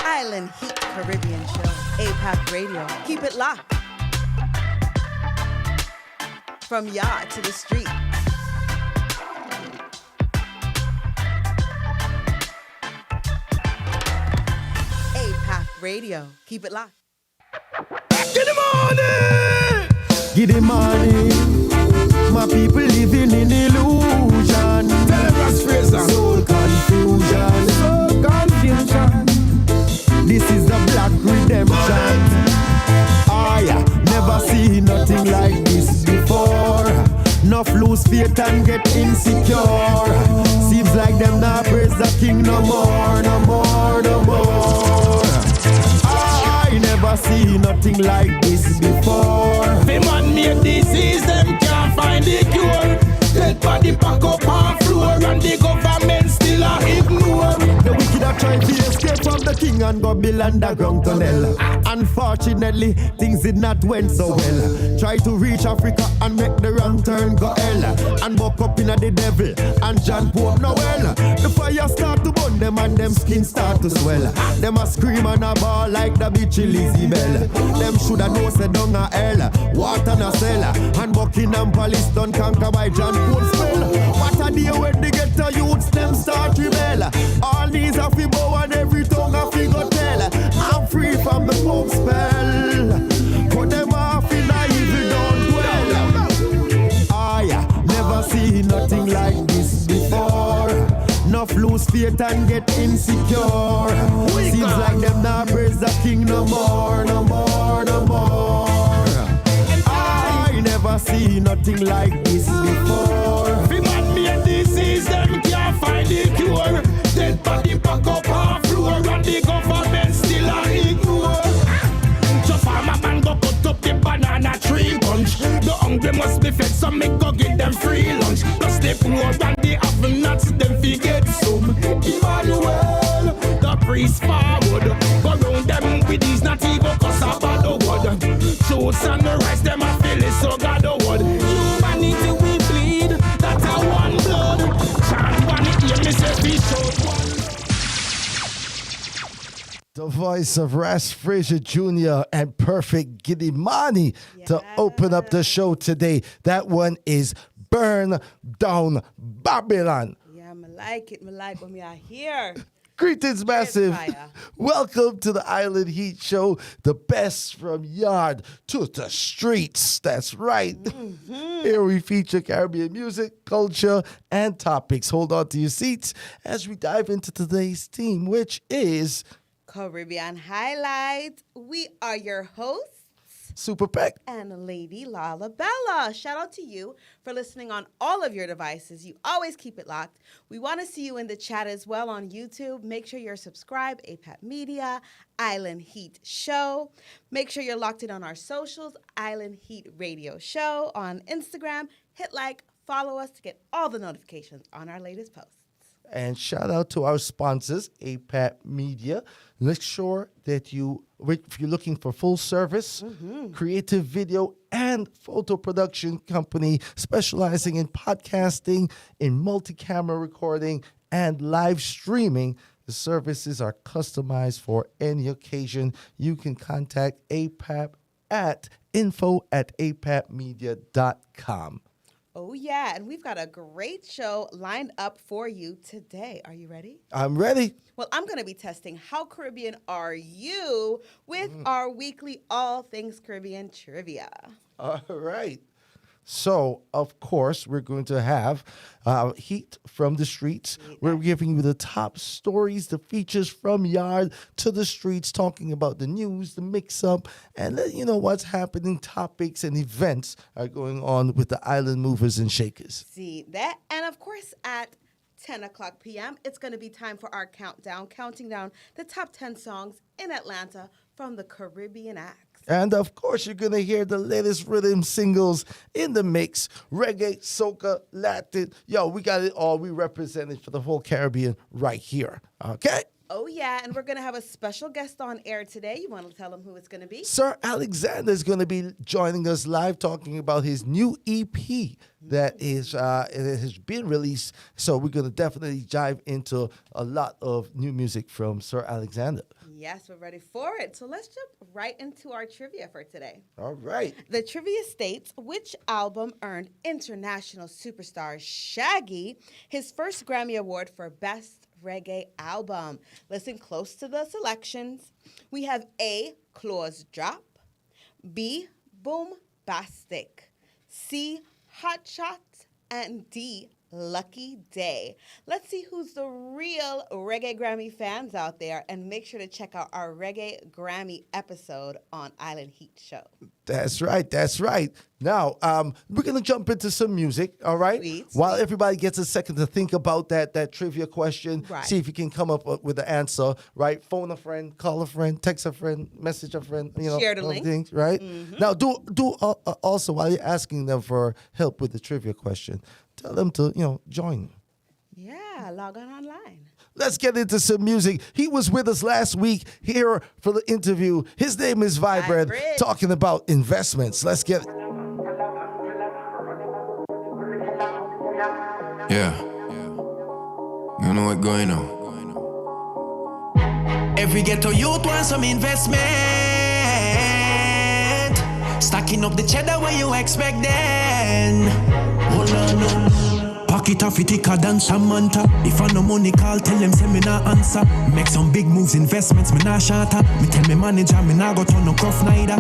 Island Heat Caribbean Show, APAP Radio. Keep it locked. From yard to the street. APAP Radio. Keep it locked. Get the money! Get the money. My people living in illusion. Tell them what's Fraser. Soul confusion. Soul confusion. This is the black redemption. I never see nothing like this before. Enough lose faith and get insecure. Seems like them not praise the king no more, no more, no more. I never see nothing like this before. The man made disease, them can't find the cure. Dead body pack up on floor and the government still a ignore. The wicked are trying to escape from the king and go build underground tunnel. Unfortunately, things did not went so well. Try to reach Africa and make the wrong turn go hell. And walk up in the devil and John Pope Noel. The fire start to burn them and them skin start to swell. Them a scream and a ball like the bitch Lizzie Bell. Them shoulda know say down a hell, water na cellar. And Buckingham Palace done conquer by John Pope spell. What a day when they get the youths them start rebel. All these are fi bow and every tongue a fi go tell. I'm free from the Pope spell. Put them off in a evil don't dwell. I never see nothing like this before. Enough lose faith and get insecure. Seems like them not praise the king no more, no more, no more. I never see nothing like this before. The man made disease, them can't find the cure. Dead body pack up on floor and the government still a ignore. So farmer man go cut up the banana tree bunch. The hungry must be fed, so me go give them free lunch. Plus the poor and the have nuts, them fi get some. Emmanuel, the priest forward. Go round them with these natty go cause a bad word. Truths and the rice, them a feel it so God the word. Humanity we bleed, that's a one blood. Chant one it, hear me say we show one. The voice of Ras Frazier Jr. and Perfect Gidimani to open up the show today. That one is Burn Down Babylon. Yeah, I like it. I like when we are here. Greetings, massive. Fire. Welcome to the Island Heat Show, the best from yard to the streets. That's right. Here we feature Caribbean music, culture, and topics. Hold on to your seats as we dive into today's theme, which is Caribbean Highlight. We are your hosts. Super Peck And Lady Lala Bella. Shout out to you for listening on all of your devices. You always keep it locked. We want to see you in the chat as well on YouTube. Make sure you're subscribed, APAP Media, Island Heat Show. Make sure you're locked in on our socials, Island Heat Radio Show on Instagram. Hit like, follow us to get all the notifications on our latest posts. And shout out to our sponsors, APAP Media. Make sure that if you're looking for full service, creative video and photo production company specializing in podcasting, in multi-camera recording, and live streaming, the services are customized for any occasion. You can contact APAP at info@apapmedia.com. Oh, yeah, and we've got a great show lined up for you today. Are you ready? I'm ready. Well, I'm going to be testing how Caribbean are you with our weekly All Things Caribbean trivia. All right. So, of course, we're going to have Heat from the Streets. We're giving you the top stories, the features from yard to the streets, talking about the news, the mix-up, and let you know what's happening, topics and events are going on with the Island Movers and Shakers. See that? And, of course, at 10 o'clock p.m., it's going to be time for our countdown, counting down the top 10 songs in Atlanta from the Caribbean acts. And, of course, you're going to hear the latest rhythm singles in the mix. Reggae, soca, Latin. Yo, we got it all. We represented for the whole Caribbean right here. Okay? Oh, yeah, and we're going to have a special guest on air today. You want to tell them who it's going to be? Sir Alexander is going to be joining us live talking about his new EP that is it has been released. So we're going to definitely dive into a lot of new music from Sir Alexander. Yes, we're ready for it. So let's jump right into our trivia for today. All right. The trivia states, which album earned international superstar Shaggy his first Grammy Award for Best Reggae Album? Listen close to the selections. We have A, Claws Drop, B, Boombastic, C, Hot Shot, and D, Lucky Day. Let's see who's the real Reggae Grammy fans out there, and make sure to check out our Reggae Grammy episode on Island Heat Show. That's right. That's right. Now, we're going to jump into some music, all right? Sweet. While everybody gets a second to think about that trivia question, Right. see if you can come up with the answer, right? Phone a friend, call a friend, text a friend, message a friend, Share the all link. things, right? Now, do also, while you're asking them for help with the trivia question, tell them to, join. Yeah, log on online. Let's get into some music. He was with us last week here for the interview. His name is Vybz, Vybz. talking about investments. Let's get it. Yeah. You know what's going on. Every ghetto youth wants some investment. Stacking up the cheddar where you expect then. Hold on. Pocket off it thicker than Samantha. If I no money call, tell them say me nah answer. Make some big moves, investments, me nah shatter. Me tell me manager, me nah go turn no gruff neither.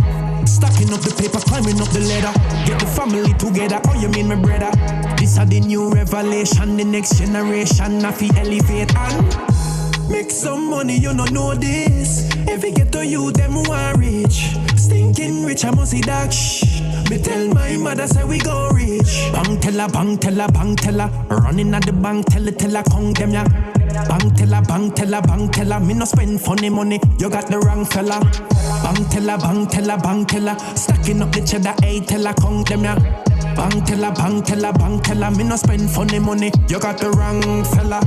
Stacking up the paper, climbing up the ladder. Get the family together, oh you mean my brother. This are the new revelation, the next generation. I feel elevate and make some money, you don't know this. If you get to you, them want rich. Stinking rich, I must see that shh. Me tell my mother, say we go rich. Bang teller, bang teller, bang teller. Running at the bank, teller, come them ya. Bang teller, bang teller, bang teller. Me no spend funny money, you got the wrong fella. Bang teller, bang teller, bang teller. Stacking up the cheddar, hey teller, come them ya. Bang teller, bang teller, bang teller. Me no spend funny money, you got the wrong fella.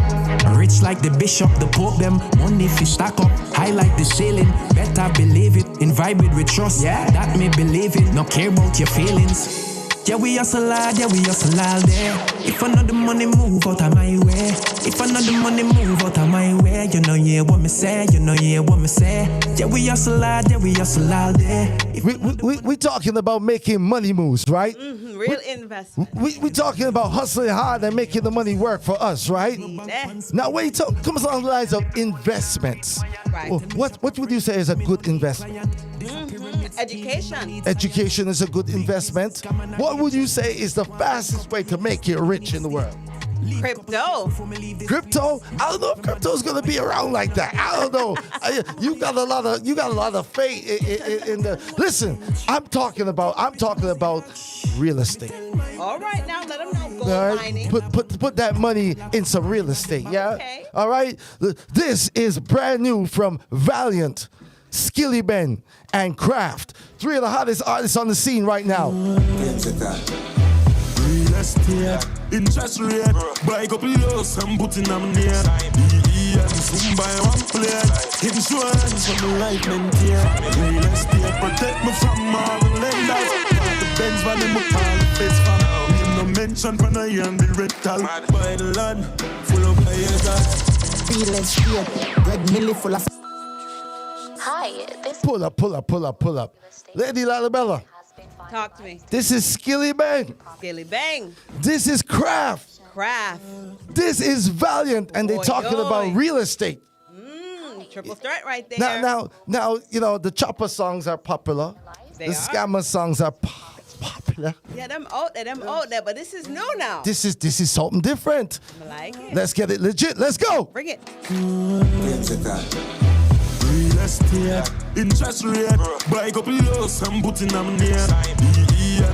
Rich like the bishop, the pope them. Money fi stack up, high like the ceiling. Better believe it, in vibe it with trust. Yeah, that me believe it, no care about your feelings. Yeah, we hustle hard, yeah, we hustle all day. If I know the money, move out of my way. If I know the money, move out of my way. You know, yeah, what me say, you know, yeah, what me say. Yeah, we hustle hard, yeah, we hustle all day. We talking about making money moves, right? Real investment. We talking about hustling hard and making the money work for us, right? Now, when you comes along the lines of investments, Right. what would you say is a good investment? Education. Education is a good investment. What would you say is the fastest way to make you rich in the world? Crypto. Crypto? I don't know if crypto is gonna be around like that. I don't know. You got a lot of faith in the. Listen, I'm talking about real estate. All right, now let them know. Gold All right, mining. put that money in some real estate. Yeah. Okay. All right. This is brand new from Valiant, Skilly Ben, and Kraft. Three of the hottest artists on the scene right now. Real estate, interest rate, buy couple house and put in a name. Soon buy one plate, insurance for my life maintain. Real estate protect me from all the lenders. The Benz van them up all the face from. Name no mention for no year and the rental. Buy the land, full of players. Real estate, Greg Millie full of. Hi, this Pull up. Lady Lalabella, Talk to me. this is Skilly Ben. Skilly bang. This is Kraft. Craft. This is Valiant, and they're Oi, talking oi. about real estate. Triple threat right there. Now, the chopper songs are popular. They The are. scammer songs are popular. Yeah, them out there, but this is new now. This is something different. I like it. Let's get it legit. Let's go. Bring it. Real estate, interest rate, buy couple house and put in a name.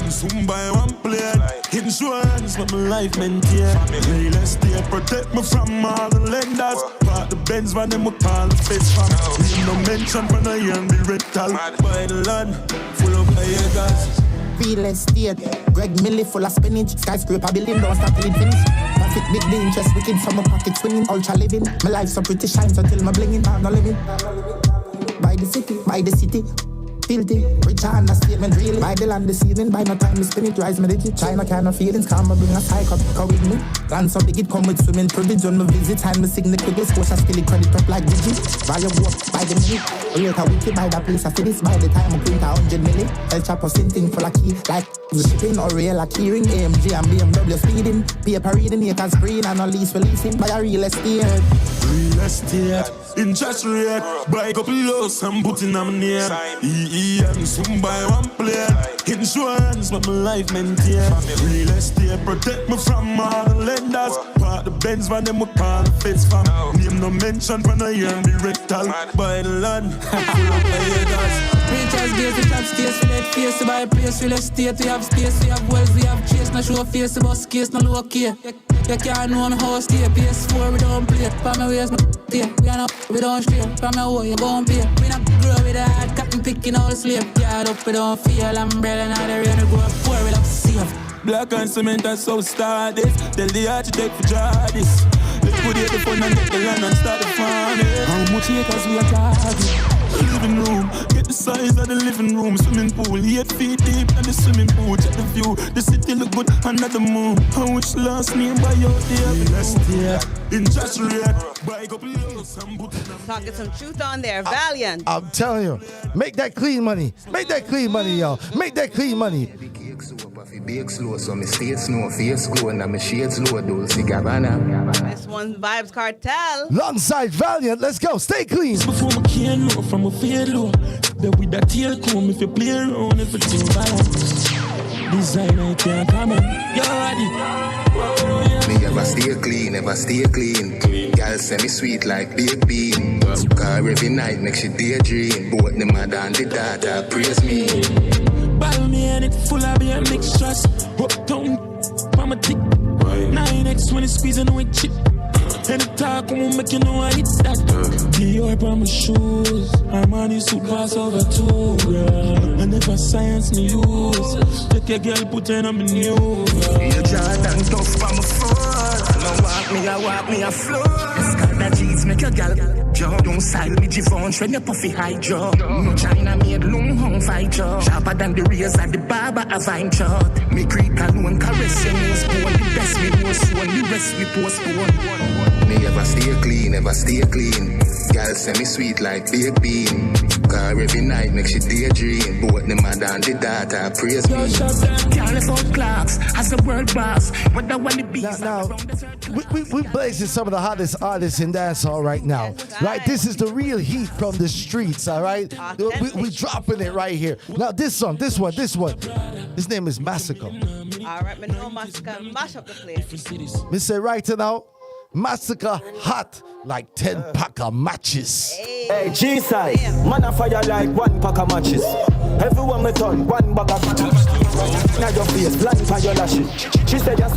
And soon buy one plate, insurance for my life maintain. Real estate protect me from all the lenders. Part the Benz van them up all the face from. Name no mention for no year and the rental. Buy the land, full of players. Real estate, Greg Millie full of spinach. Skyscraper building, don't stop till it finish. Profit big the interest wicked from my pocket swinging. Ultra living. My life so pretty shines until my blinging. I'm not living. By the city. Filthy, rich and a statement really. By the land this evening, by no time me spin it, rise me digit. China kind of feelings, come and bring a psycho with me. Land so big it come with swimming privilege on my visit. Time me sing the quickest, push I still it credit up like Digi. Value go up by the minute. Rate a wiki by the place I finish. By the time I print 100 million. El Chapo thing full of key, like shipping or real a keyring. AMG and BMW speeding. Paper reading, acres green and a lease releasing. By a real estate. Real estate, interest rate, buy a couple lows and put in a name. EEM, soon buy one plate. Insurance, but my life maintain. Real estate, protect me from all the lenders. Part the Benz van them, we call the feds fam. Name no mention when I hear the rectal. Buy the land, full of haters. Preachers gaze, we have space, we let face to buy a place, real estate, we have space, we have wells, we have chase, no show face, bus case, no low key. You can't know how to stay, PS4 we don't play, from my ways, no stay, we don't stray, from my way, you gon' pay. We not grow with a hard cotton picking all the slave, yard up, we don't feel umbrella, now the rain, we go up poor, we love safe. Black and cement, that's so start this. Tell the architect for draw this. Let's put it the fun and get the land and start the farm. How much acres we are targeting? Living room, get the size of the living room. Swimming pool, 8 feet deep in the swimming pool. Check the view, the city look good under the moon. How much last name by your day? Last year, interest rate, buy a couple loads and put in a... Talking some truth on there, Valiant. I'm telling you, make that clean money. Make that clean money, y'all. Make that clean money. Bake slow, so me stay snow, face glow, and my shades low, Dolce Gabbana. This one's Vybz Kartel. Alongside Valiant, let's go. Stay clean. Before my can know from a fade low. There with that tail comb, if you play around, everything balance. Designer, you can't come in. You're ready. Me ever stay clean, ever stay clean. Girl say me sweet like baked bean. Car every night make she daydream. Both the mother and the daughter praise me. Ball me and it full of beer mixtures. Uptown, mama tick. 9X when it's squeezing with chip. And the talk won't make you know I hit that. Dior on my shoes. I'm on the suit pass over 2 grand. And if I science me use, take a girl put her on my new. You Jordan tough for my foot. I walk me a floor. Scarlet jeans make your girl jump. Don't style me Givenchy when you puffy high jaw. No China made long hung fight jaw. Sharper than the razor, the barber a vine chart. Me creek alone caress your nose bone. The best me was one, the rest we postpone. Me ever stay clean, ever stay clean. Girl say me sweet like baked bean. Car every night make she daydream. Both the mother and the daughter praise me. Can't lift out clocks as a world boss. What the one the beast. Now, we blazing some of the hottest artists in dancehall right now. Right, this is the real heat from the streets. All right, we dropping it right here. Now this one. His name is Massacre. All right, but no Massacre, mash up the place. Me say right now, Massacre hot like 10 pack of matches. Hey, G-side, man a fire like 1 pack of matches. Everyone me turn 1 bag of matches. Now your face, land for your lashes. She said just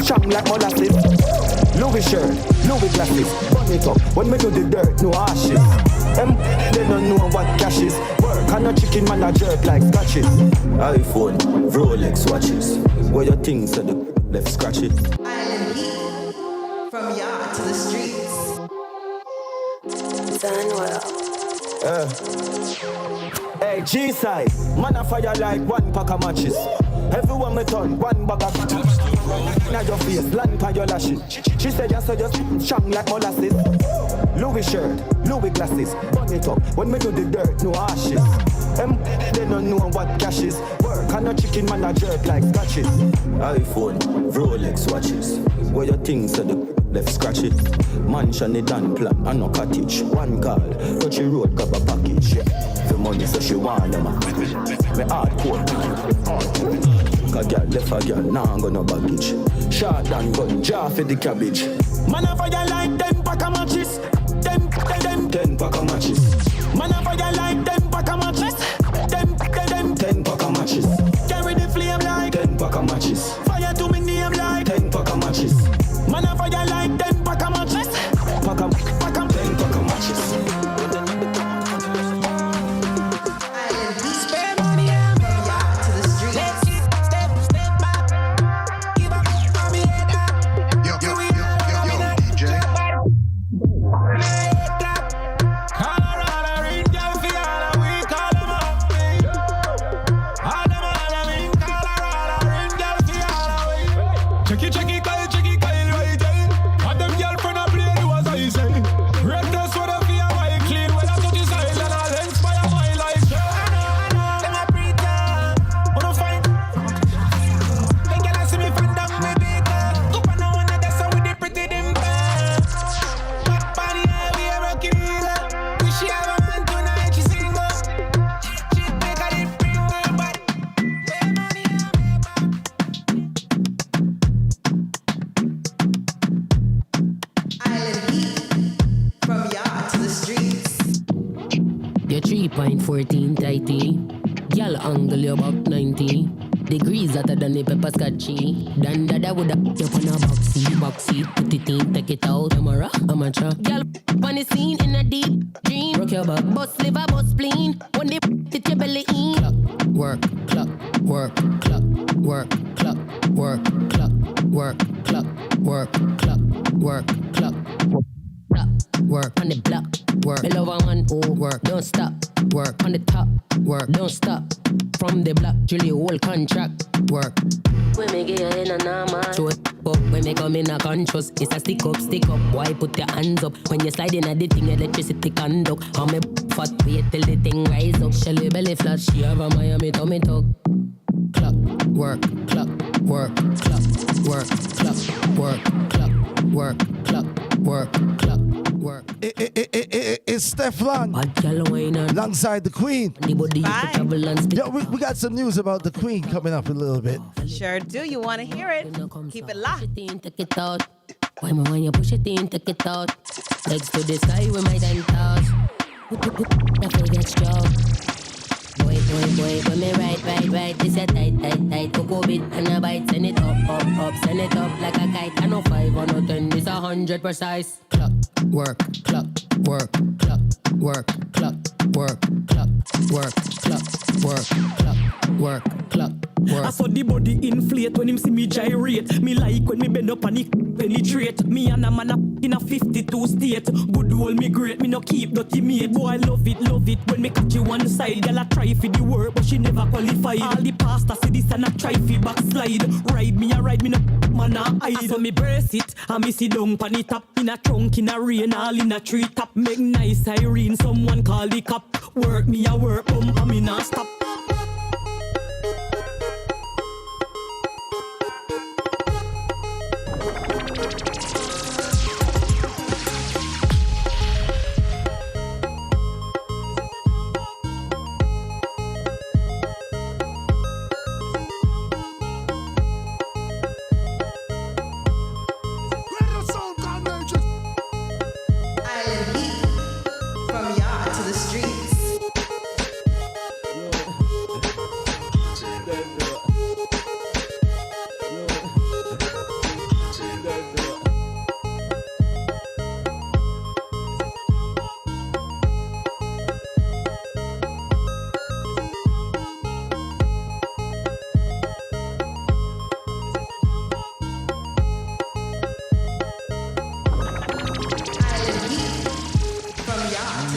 strong like molasses. Louis shirt, Louis glasses. Burn it up, when me do the dirt, no ashes. They don't know what cash is. Work and a chicken man a jerk like scratches. iPhone, Rolex watches. Where your things are the left scratch it. Island heat, from yard to the streets. Hey, G-side, man a fire like 1 pack of matches. Everyone me turn 1 bag of matches. Now your face, land for your lashes. She said just strong like molasses. Louis shirt, Louis glasses. Burn it up, when me do the dirt, no ashes. They don't know what cash is. Work and a chicken man a jerk like scratches. iPhone, Rolex watches. Where your things are the left scratch it. Mansion it done plan and no cottage. 1 call, touchy road grab a package. The money so she want them. Me hardcore. A girl left a girl, now I'm gonna baggage. Shot and gun, jar for the cabbage. Man a fire like 10 pack of matches. 10 pack of matches. Man a fire like 10 pack of matches. 10 pack of matches. Carry the flame like 10 pack of matches. Fire to me name like 10 pack of matches. Man a fire like 10 pack of matches. Pack 'em, 10 pack of matches. Spend money and go back to the streets. Step back. Give up on me head up. You're 3.14 tighty. Girl angle you about 90 degrees hotter than the pepper scotchy. Dan dada woulda put you on a boxy. Put it in, take it out. Camera, amateur. Girl on the scene in a deep dream. Rock your back, bust liver, bust spleen. When they fit your belly in. Clock, work, clock, work, clock, work, clock, work, clock, work, clock, work, clock. Work on the block, work. Below one, work, don't stop. Work on the top, work, don't stop. From the block, Julie, whole contract, work. When me get in a normal. Show it up, when me come in a conscious. It's a stick up. Why put your hands up? When you slide in a the thing, electricity conduct. How me fat, wait till the thing rise up. Shelly belly flat, she have a Miami tummy tuck. Clock, work, clock, work, clock, work, clock, work, clock, work, clock, work, clock. It's Stefan alongside the Queen. Yo, we got some news about the Queen coming up in a little bit. Sure do. You want to hear it? Keep it locked. Why me when you push it in, take it out. Legs to the sky with my dentals. That get strong. Boy, when me right. This a tight. Cocoa bit and a bite. Send it up. Send it up like a kite. I know 5 or no 10. This 100 precise. Clock, work, clock, work, clock, work, clock, work, clock, work, clock, work, clock, work, clock. I saw the body inflate when him see me gyrate. Me like when me bend up and it penetrate. Me and a man up in a 52 state. Good old me great, me no keep dirty mate. Boy, I love it when me catch you one side. Girl, I try for the work, but she never qualified. All the pastors say this and I try for backslide. Ride me no man a hide. So me brace it, and me sit down pan it up. In a trunk, in a rain, all in a tree top. Make nice siren, someone call the cop. Work me a work, and me not stop.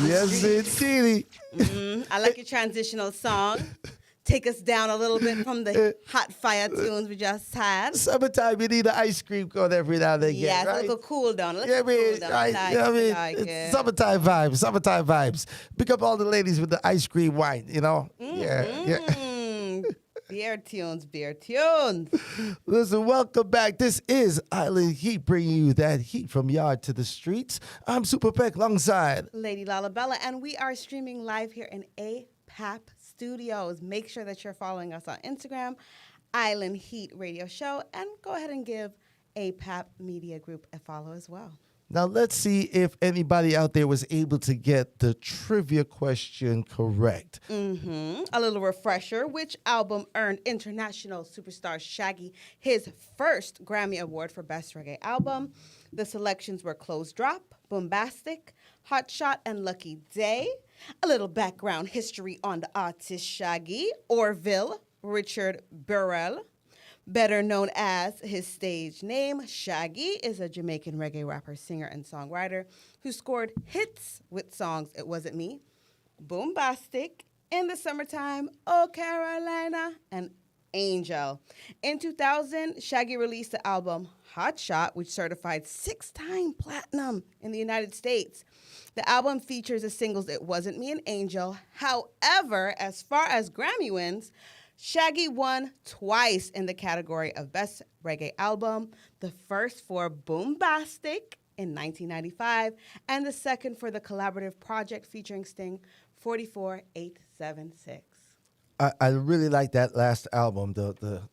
Yes, indeed. I like your transitional song. Take us down a little bit from the hot fire tunes we just had. Summertime, you need an ice cream cone every now and again. Yes, right? a little cool down. Summertime vibes. Pick up all the ladies with the ice cream wine, you know? Yeah. Beer tunes. Listen, welcome back. This is Island Heat, bringing you that heat from yard to the streets. I'm Super Peck alongside Lady Lalabella, and we are streaming live here in APAP Studios. Make sure that you're following us on Instagram, Island Heat Radio Show, and go ahead and give APAP Media Group a follow as well. Now, let's see if anybody out there was able to get the trivia question correct. A little refresher. Which album earned international superstar Shaggy his first Grammy Award for Best Reggae Album? The selections were Close Drop, Bombastic, Hot Shot, and Lucky Day. A little background history on the artist Shaggy. Orville Richard Burrell, better known as his stage name, Shaggy, is a Jamaican reggae rapper, singer, and songwriter who scored hits with songs It Wasn't Me, Boombastic, In the Summertime, Oh Carolina, and Angel. In 2000, Shaggy released the album Hot Shot, which certified 6-time platinum in the United States. The album features the singles It Wasn't Me and Angel. However, as far as Grammy wins, Shaggy won twice in the category of Best Reggae Album, the first for Boombastic in 1995, and the second for the collaborative project featuring Sting, 44876. I really like that last album, the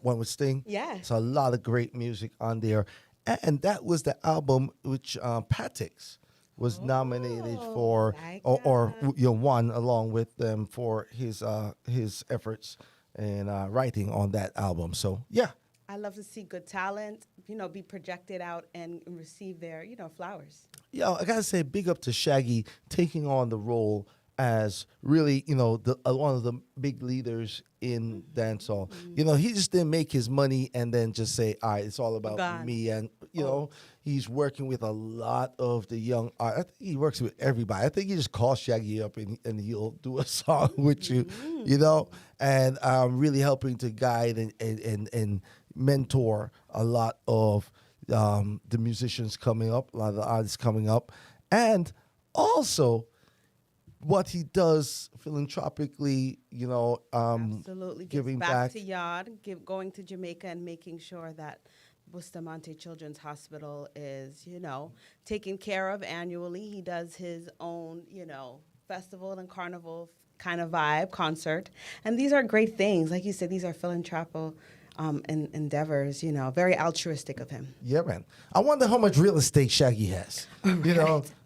one with Sting. Yes. It's a lot of great music on there. And that was the album which Patrice was nominated for, or won along with them for his efforts and writing on that album. So yeah. I love to see good talent, be projected out and receive their, flowers. Yeah, I gotta say, big up to Shaggy taking on the role as really, one of the big leaders in dancehall. He just didn't make his money and then just say, all right, it's all about me. And, he's working with a lot of the young art. I think he works with everybody. I think he just calls Shaggy up and he'll do a song with you, and really helping to guide and mentor a lot of the musicians coming up, a lot of the artists coming up. And also, what he does philanthropically, absolutely giving back back to Yard, going to Jamaica and making sure that Bustamante Children's Hospital is, taken care of annually. He does his own, festival and carnival kind of vibe concert, and these are great things. Like you said, these are philanthropic endeavors, very altruistic of him. Yeah, man. I wonder how much real estate Shaggy has. A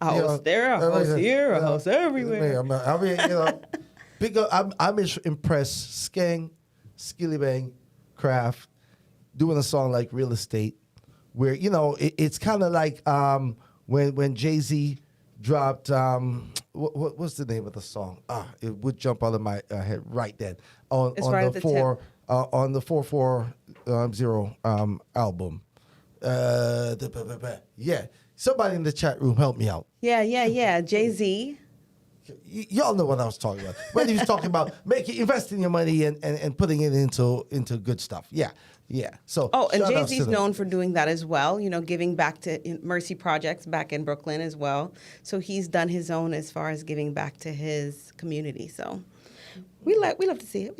house there, a house here, a house everywhere. Big up. I'm impressed. Skeng, Skilly Bang, Craft, doing a song like Real Estate, where it's kind of like when Jay-Z dropped what's the name of the song? It would jump out of my head right then on the 440 album. Yeah, somebody in the chat room help me out. Yeah. Jay-Z. Y'all know what I was talking about. When he was talking about investing your money and putting it into good stuff. Yeah. So. Oh, and Jay-Z's known for doing that as well. Giving back to Mercy Projects back in Brooklyn as well. So he's done his own as far as giving back to his community. So. We love to see it.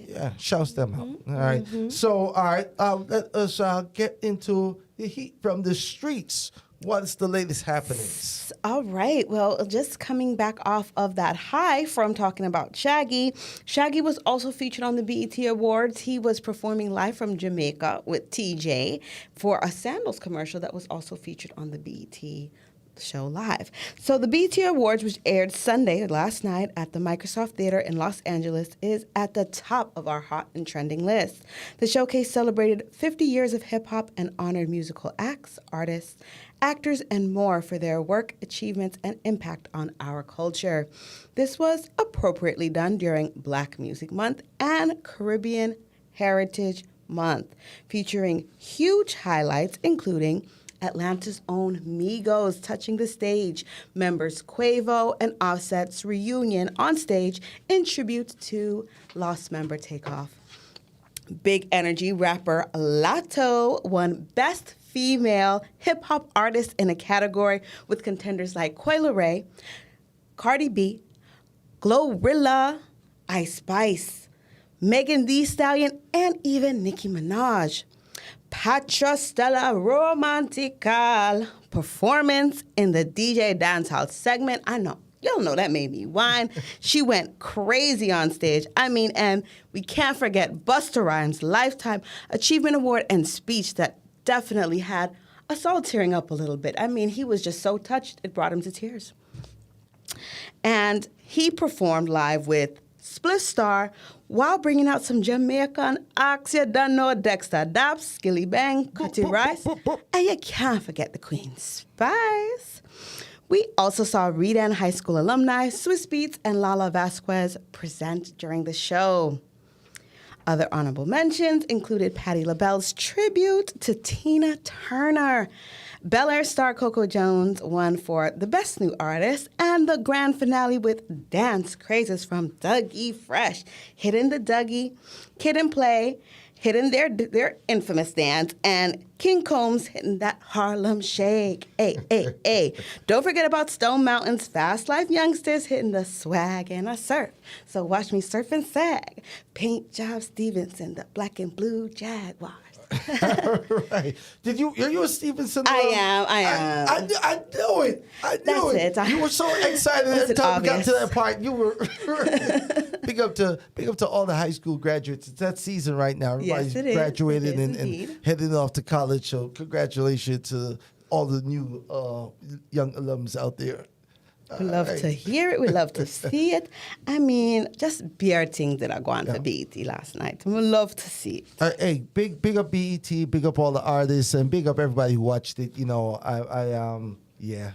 Yeah, shouts them out. All right. So, all right, let us get into the heat from the streets. What's the latest happenings? All right. Well, just coming back off of that high from talking about Shaggy. Shaggy was also featured on the BET Awards. He was performing live from Jamaica with TJ for a sandals commercial that was also featured on the BET show live. So the BET Awards, which aired Sunday last night at the Microsoft Theater in Los Angeles, is at the top of our hot and trending list. The showcase celebrated 50 years of hip-hop and honored musical acts, artists, actors, and more for their work, achievements, and impact on our culture. This was appropriately done during Black Music Month and Caribbean Heritage Month, featuring huge highlights including Atlanta's own Migos touching the stage, members Quavo and Offset's reunion on stage in tribute to lost member Takeoff. Big Energy rapper Latto won Best Female Hip Hop Artist in a category with contenders like Coi Leray, Cardi B, Glorilla, Ice Spice, Megan Thee Stallion, and even Nicki Minaj. Patra Stella Romantical performance in the DJ Dancehall segment. I know, y'all know that made me whine. She went crazy on stage. And we can't forget Busta Rhymes' Lifetime Achievement Award and speech that definitely had us all tearing up a little bit. He was just so touched, it brought him to tears. And he performed live with Spliff Star while bringing out some Jamaican acts. You don't know Dexta Daps, Skilly Bang, Cutty Rice, and you can't forget the Queen Spice. We also saw Redan High School alumni, Swiss Beats, and Lala Vasquez present during the show. Other honorable mentions included Patti LaBelle's tribute to Tina Turner. Bel Air star Coco Jones won for the Best New Artist, and the grand finale with Dance Crazes from Dougie Fresh, hitting the Dougie, Kid and Play, hitting their infamous dance, and King Combs hitting that Harlem Shake. Hey. Don't forget about Stone Mountain's Fast Life Youngsters hitting the swag and a surf. So watch me surf and sag. Paint Job Stevenson, the black and blue Jaguars. Right. Are you a Stevenson? I am. I knew it. That's it. You were so excited every time we got to that part. You were big up to all the high school graduates. It's that season right now. Everybody's graduated and heading off to college. So congratulations to all the new young alums out there. We love to hear it. We love to see it. I mean, just bare things that are going for BET last night. We love to see it. Hey, big up BET, big up all the artists, and big up everybody who watched it. You know, yeah.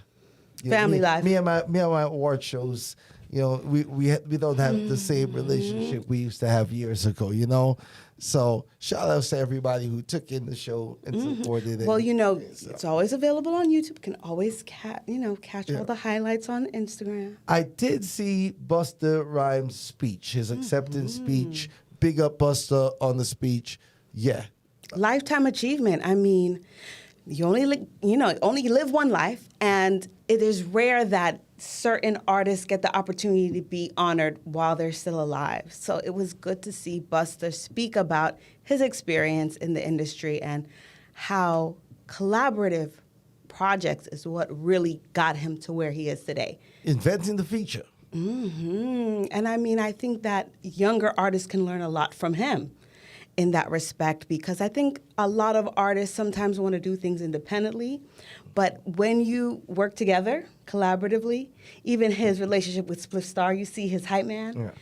Family life. Me and my award shows. You know, we don't have the same relationship we used to have years ago. You know. So shout out to everybody who took in the show and supported it. Well, you know, it's always available on YouTube. You can always catch all the highlights on Instagram. I did see Busta Rhymes' speech, his acceptance speech. Big up Busta on the speech. Yeah. Lifetime achievement. I mean, you only live one life, and it is rare that certain artists get the opportunity to be honored while they're still alive. So it was good to see Busta speak about his experience in the industry and how collaborative projects is what really got him to where he is today. Inventing the feature. And I mean, I think that younger artists can learn a lot from him in that respect, because I think a lot of artists sometimes want to do things independently, but when you work together collaboratively, even his relationship with Spliff Star, you see his hype man.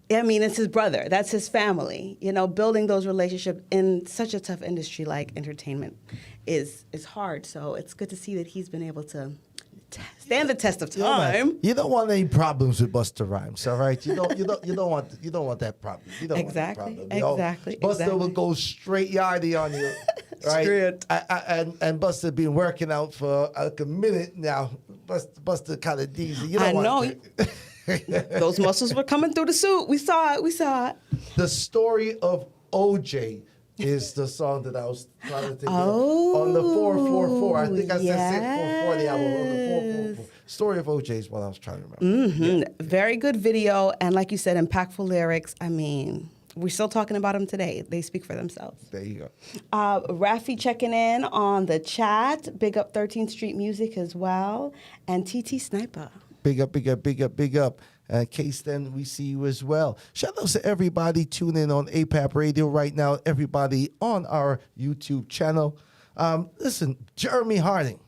Yeah. I mean, it's his brother. That's his family. You know, building those relationships in such a tough industry like entertainment is hard. So it's good to see that he's been able to stand the test of time. Yeah, you don't want any problems with Busta Rhymes, all right? You don't want that problem. You don't want that problem. Exactly. Busta will go straight yardy on you, right? Straight. And Busta been working out for like a minute now. Busta kind of diesel. You don't want that. Those muscles were coming through the suit. We saw it. The story of OJ is the song that I was trying to think of. On the 444. I think I said 440 the album. On the 444. Story of OJ is what I was trying to remember. Yeah. Very good video. And like you said, impactful lyrics. I mean, we're still talking about them today. They speak for themselves. There you go. Rafi checking in on the chat. Big up 13th Street Music as well. And TT Sniper. Big up, big up, big up, big up. Case then we see you as well. Shout out to everybody tuning in on APAP Radio right now. Everybody on our YouTube channel. Listen, Jeremy Harding,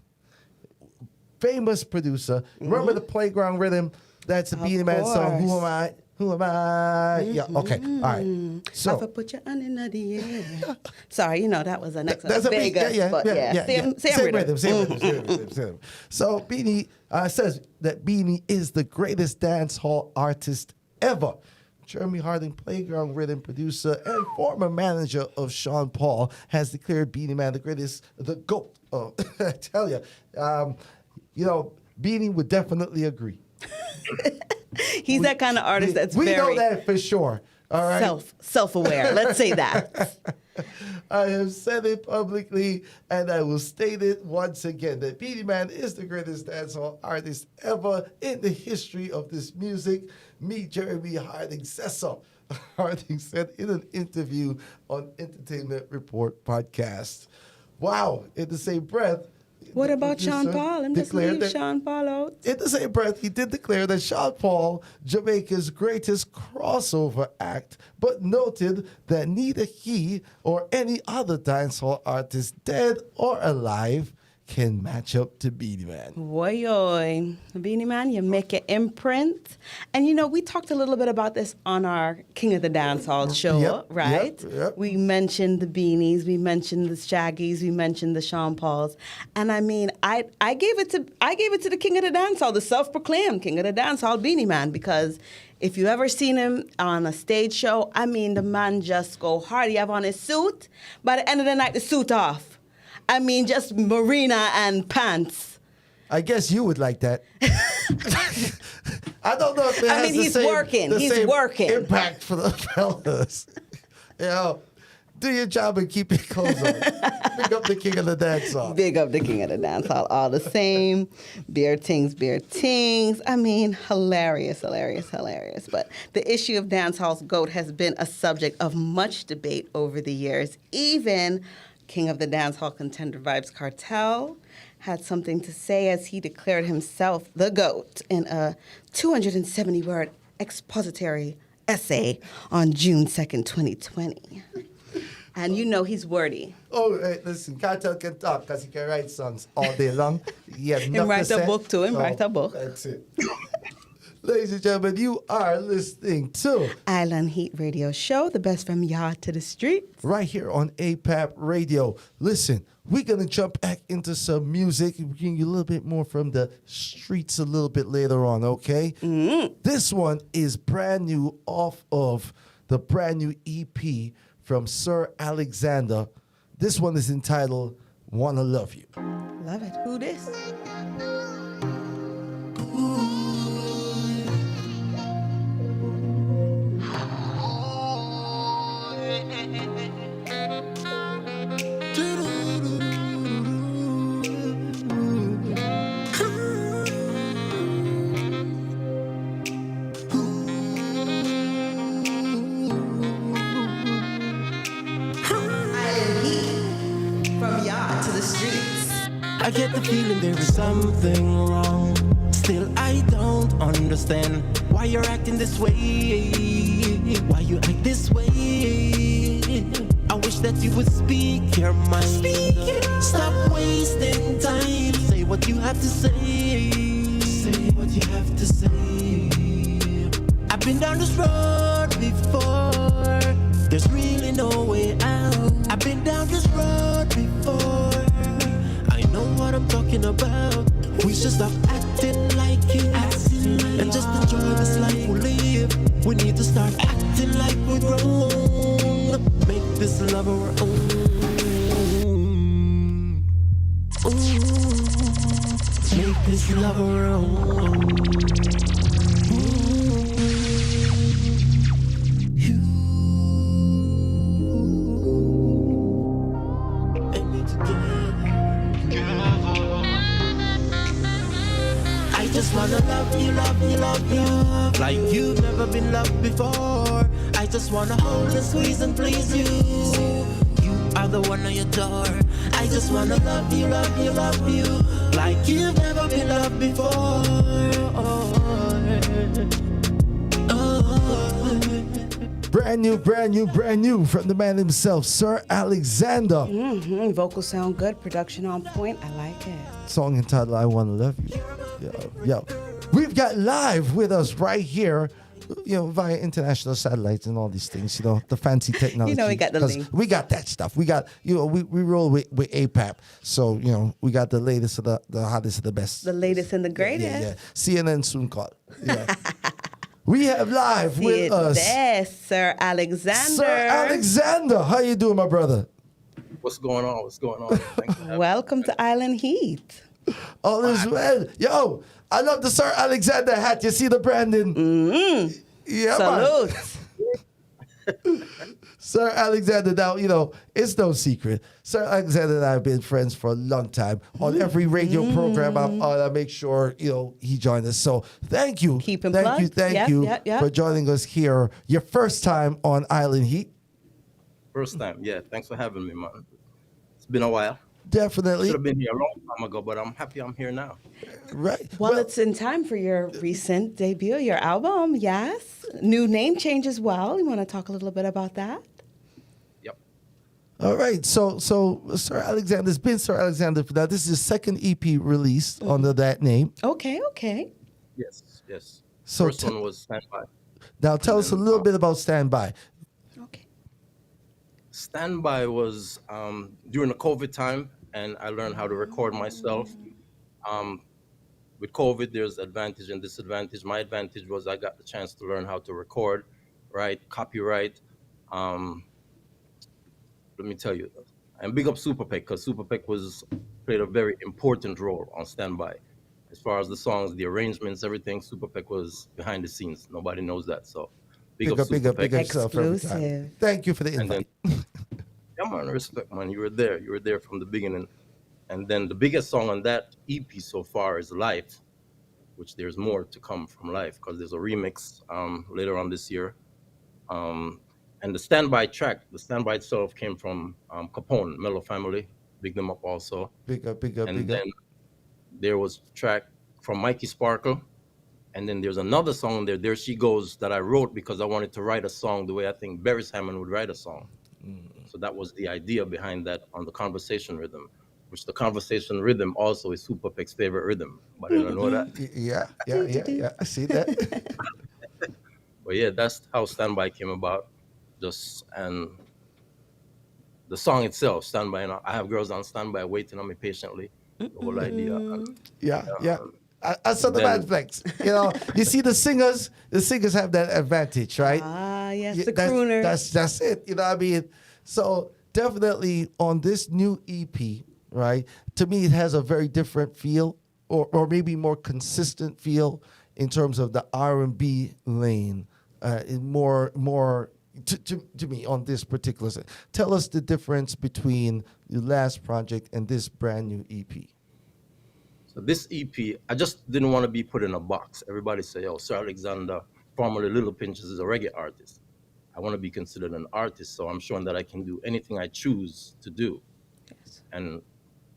famous producer. Remember the Playground Rhythm? That's a Beanie Man song. Who am I? Who am I? Yeah, okay. All right. So I put your under the air. Sorry, you know, that was an excellent. That's a Vegas, same rhythm. Same rhythm. So Beanie says that Beanie is the greatest dancehall artist ever. Jeremy Harding, Playground Rhythm producer and former manager of Sean Paul, has declared Beanie Man the GOAT. I tell you, Beanie would definitely agree. He's that kind of artist that's we very... know that for sure. All right? Self-aware. Let's say that. I have said it publicly, and I will state it once again, that Beanie Man is the greatest dancehall artist ever in the history of this music. Me, Jeremy Harding, says so. Harding said in an interview on Entertainment Report podcast. Wow, in the same breath, what about Sean Paul? I'm just leave Sean Paul out. In the same breath, he did declare that Sean Paul, Jamaica's greatest crossover act, but noted that neither he or any other dancehall artist, dead or alive, can match up to Beanie Man. Boy, Beanie Man, you make an imprint. And, we talked a little bit about this on our King of the Dancehall show, right? Yep. We mentioned the Beanies, we mentioned the Shaggies, we mentioned the Sean Pauls. And I mean, I gave it to the King of the Dancehall, the self-proclaimed King of the Dancehall, Beanie Man, because if you ever seen him on a stage show, I mean, the man just go hard. He have on his suit. By the end of the night, the suit off. I mean, just marina and pants. I guess you would like that. I don't know if it has he's the same working. Impact for the fellas. Do your job and keep your clothes on. Big up the King of the Dancehall. Big up the King of the Dancehall. All the same. Beer tings. I mean, hilarious. But the issue of dancehall's GOAT has been a subject of much debate over the years. Even King of the Dancehall contender Vybz Kartel had something to say as he declared himself the GOAT in a 270-word expository essay on June 2nd, 2020. And you know he's wordy. Oh, hey, listen, Kartel can talk because he can write songs all day long. He has And enough write to a say, book too, and so write a book. That's it. Ladies and gentlemen, you are listening to Island Heat Radio Show, the best from yard to the streets. right here on APAP Radio. Listen, we're going to jump back into some music and bring you a little bit more from the streets a little bit later on, okay? This one is brand new off of the brand new EP from Sir Alexander. This one is entitled Wanna Love You. Love it. Who this? From yard to the streets. I get the feeling there is something wrong. Still, I don't understand why you're acting this way. Why you act this way? I wish that you would speak your mind. Stop wasting time. Say what you have to say. Say what you have to say. I've been down this road before. There's really no way out. I've been down this road before. I know what I'm talking about. We should stop acting like it and just enjoy this life we live. We need to start acting like we're grown. Make this love our own. Make this love our own. I just wanna love you, love you, love you, like you've never been loved before. I just wanna hold and squeeze and please you. You are the one I adore. I just wanna love you, love you, love you, like you've never been loved before. Brand new, brand new, brand new from the man himself, Sir Alexander. Vocals sound good, production on point. I like it. Song entitled I Wanna Love You. Yo. We've got live with us right here, via international satellites and all these things, the fancy technology. We got the 'Cause link. we got that stuff. We got, we roll with APAP. So, we got the latest of the hottest of the best. The latest and the greatest. Yeah. CNN soon call. Yeah. We have live with us Sir Alexander. Sir Alexander. How you doing, my brother? What's going on? What's going on? Thanks for having Welcome to Island Heat. All is well. Yo, I love the Sir Alexander hat. You see the branding? Yeah, Salute. Sir Alexander, now, it's no secret. Sir Alexander and I have been friends for a long time. On every radio program I'm on, I make sure, he joined us. So thank you. Keep him thank plugged. you, thank you for joining us here. Your first time on Island Heat. First time, yeah. Thanks for having me, man. It's been a while. Definitely. Should have been here a long time ago, but I'm happy I'm here now. Right. Well, it's in time for your recent debut, your album, yes. New name change as well. You want to talk a little bit about that? Yep. All right. So Sir Alexander's been Sir Alexander for that. This is his second EP released under that name. Okay. Yes. So First one was Standby. Now tell us a little bit about Standby. Standby was during the COVID time, and I learned how to record myself. With COVID, there's advantage and disadvantage. My advantage was I got the chance to learn how to record, write, copyright. Let me tell you, and big up Superpec, because Superpec played a very important role on Standby. As far as the songs, the arrangements, everything, Superpec was behind the scenes. Nobody knows that, so big up Big up yourself every time. Exclusive. Thank you for the invite. Yeah, man, respect, man. You were there from the beginning. And then the biggest song on that EP so far is Life, which there's more to come from Life, because there's a remix later on this year. And the Standby track, the Standby itself came from Capone, Mellow Family. Big them up also. Big up. And then there was a track from Mikey Sparkle. And then there's another song There She Goes, that I wrote because I wanted to write a song the way I think Beres Hammond would write a song. So that was the idea behind that on the conversation rhythm, which the conversation rhythm also is Super Pec's favorite rhythm. But I don't know that. Yeah. I see that. But yeah, that's how Standby came about. And the song itself, Standby, I have girls on standby waiting on me patiently. The whole idea. Yeah. I saw the then- bad flex. You see the singers have that advantage, right? Yes, Yeah, the crooner. That's it. You know what I mean? So definitely on this new EP, right? To me, it has a very different feel, or maybe more consistent feel in terms of the R&B lane. More to me on this particular set. Tell us the difference between your last project and this brand new EP. So this EP, I just didn't want to be put in a box. Everybody say, "Oh, Sir Alexander, formerly Little Pinches, is a reggae artist." I want to be considered an artist, so I'm showing that I can do anything I choose to do, and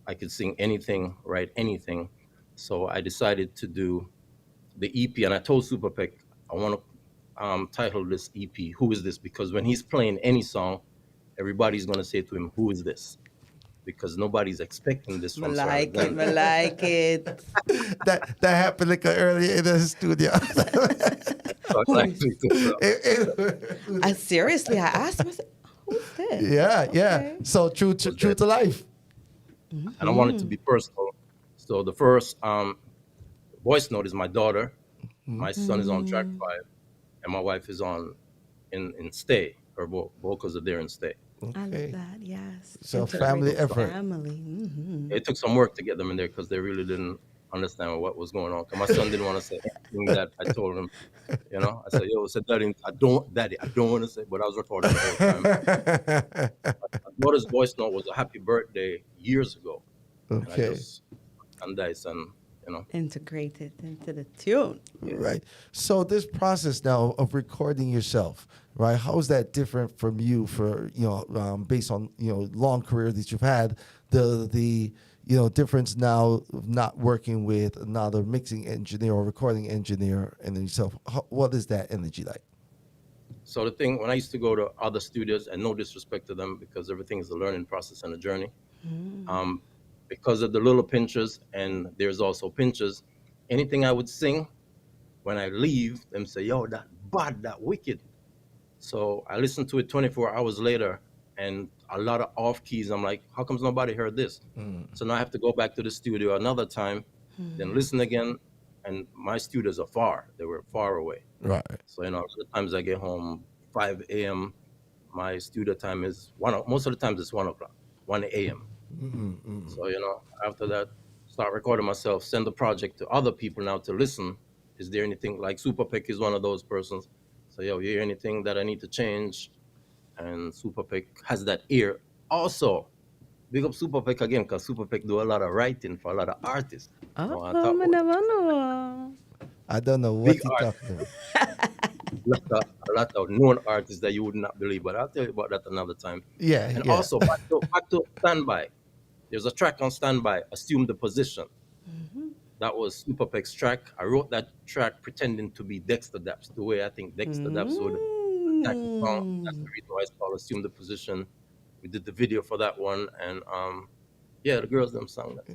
I could sing anything, write anything. So I decided to do the EP, and I told Super Pec I want to title this EP "Who Is This?" Because when he's playing any song, everybody's gonna say to him, "Who is this?" Because nobody's expecting this from Sir Alexander. I like it. That happened like earlier in the studio. Seriously, I asked him, I said, who's this? Yeah. Okay. So true to life. And I want it to be personal. So the first voice note is my daughter. My son is on track 5, and my wife is on in Stay. Her vocals are there in Stay. I love that, yes. So family effort. Family. It took some work to get them in there because they really didn't understand what was going on. Because my son didn't want to say anything that I told him. I said, Daddy, I don't want to say, but I was recording the whole time. My daughter's voice note was a happy birthday years ago. Okay. And I just dice and integrated into the tune. Right. So this process now of recording yourself, right? How is that different from you for based on long career that you've had? The difference now of not working with another mixing engineer or recording engineer and then yourself. What is that energy like? So the thing, when I used to go to other studios, and no disrespect to them because everything is a learning process and a journey. Because of the little pinches, and there's also pinches, anything I would sing, when I leave, them say, "Yo, that bad, that wicked." So I listen to it 24 hours later, and a lot of off keys. I'm like, how comes nobody heard this? So now I have to go back to the studio another time, then listen again. And my studios are far. They were far away. Right. So, sometimes I get home 5 a.m. My studio time is most of the times it's 1 a.m. So, after that, start recording myself, send the project to other people now to listen. Is there anything, like Super Pec is one of those persons. So, you hear anything that I need to change? And Super Pec has that ear. Also, big up Super Pec again, because Super Pec do a lot of writing for a lot of artists. I don't know what you're talking about. A lot of known artists that you would not believe, but I'll tell you about that another time. Yeah. And also, back to Standby. There's a track on Standby, Assume the Position. That was Super Pec's track. I wrote that track pretending to be Dexta Daps, the way I think Dexta Daps would attack the song. That's the reason why it's called Assume the Position. We did the video for that one, and the girls them sang that.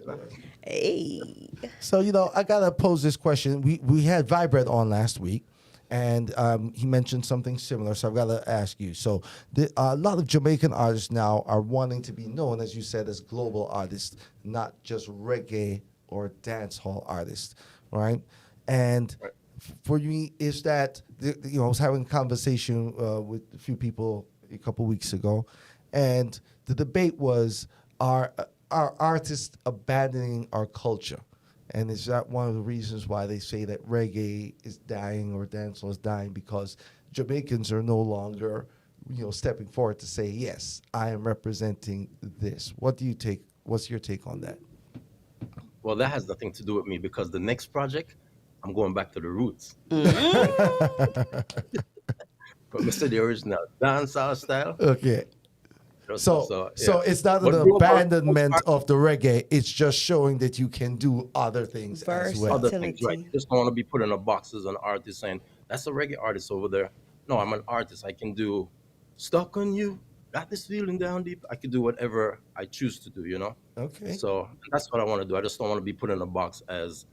Hey. So I gotta pose this question. We had Vibrate on last week, and he mentioned something similar. So I've got to ask you. So a lot of Jamaican artists now are wanting to be known, as you said, as global artists, not just reggae or dancehall artists, right? And for me, is that I was having a conversation with a few people a couple weeks ago, and the debate was are artists abandoning our culture? And is that one of the reasons why they say that reggae is dying or dancehall is dying? Because Jamaicans are no longer, stepping forward to say, yes, I am representing this. What's your take on that? Well, that has nothing to do with me because the next project, I'm going back to the roots. From the original dancehall style. Okay. So it's not an abandonment of the reggae. It's just showing that you can do other things as well. Other things, right? You just don't want to be put in a box as an artist saying, that's a reggae artist over there. No, I'm an artist. I can do Stuck on You. got this feeling down deep. I could do whatever I choose to do, you know? Okay. So that's what I want to do. I just don't want to be put in a box as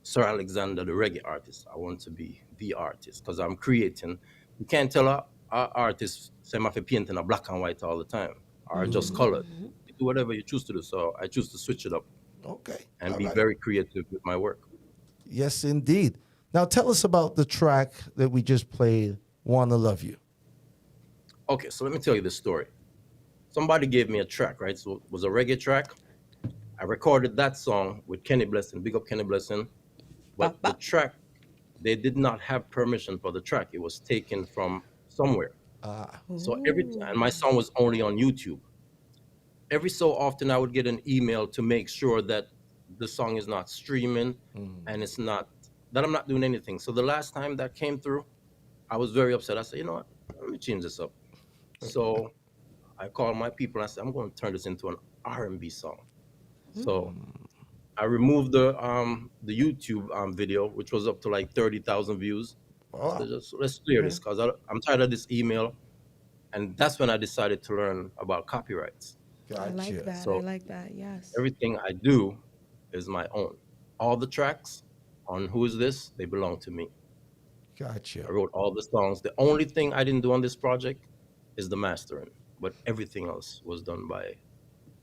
Sir Alexander, the reggae artist. I want to be the artist because I'm creating. You can't tell a artist, say, I have to paint in a black and white all the time or just colored. You do whatever you choose to do. So I choose to switch it up. Okay. And All be right. very creative with my work. Yes, indeed. Now tell us about the track that we just played, Wanna Love You. Okay, so let me tell you this story. Somebody gave me a track, right? So it was a reggae track. I recorded that song with Kenny Blessing, big up Kenny Blessing. But the track, they did not have permission for the track. It was taken from somewhere. So every time, my song was only on YouTube. Every so often I would get an email to make sure that the song is not streaming and it's not, that I'm not doing anything. So the last time that came through, I was very upset. I said, you know what, let me change this up. So I called my people and I said, I'm going to turn this into an R&B song. So I removed the YouTube video, which was up to like 30,000 views. So just, let's clear this because I'm tired of this email. And that's when I decided to learn about copyrights. I like that. So I like that. Yes. everything I do is my own. All the tracks on Who Is This, they belong to me. Gotcha. I wrote all the songs. The only thing I didn't do on this project is the mastering, but everything else was done by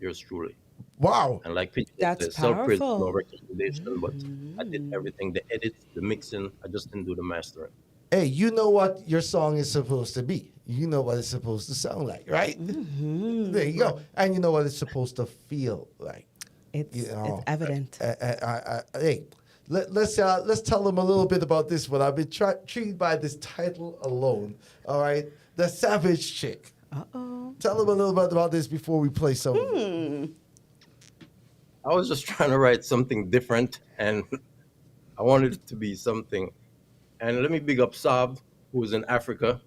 yours truly. Wow. And like Pitch That's said, self-praise, no powerful. recommendation, but I did everything, the edits, the mixing. I just didn't do the mastering. Hey, you know what your song is supposed to be. You know what it's supposed to sound like, right? There you go. And you know what it's supposed to feel like. It's evident. Hey, let's tell them a little bit about this one. I've been intrigued by this title alone. All right, The Savage Chick. Uh-oh. Tell them a little bit about this before we play some. I was just trying to write something different, and I wanted it to be something. And let me big up Saab, who is in Africa.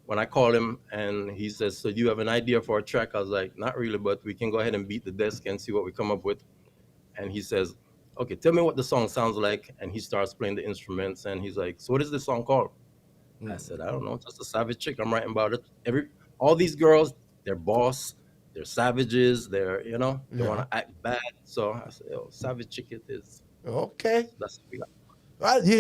When I call him and he says, so do you have an idea for a track? I was like, not really, but we can go ahead and beat the desk and see what we come up with. And he says, okay, tell me what the song sounds like. And he starts playing the instruments and he's like, so what is this song called? I said, I don't know, just a savage chick. I'm writing about it. All these girls, they're boss, they're savages, they're, they want to act bad. So I said, savage chick it is. Okay. That's what we got. Well, you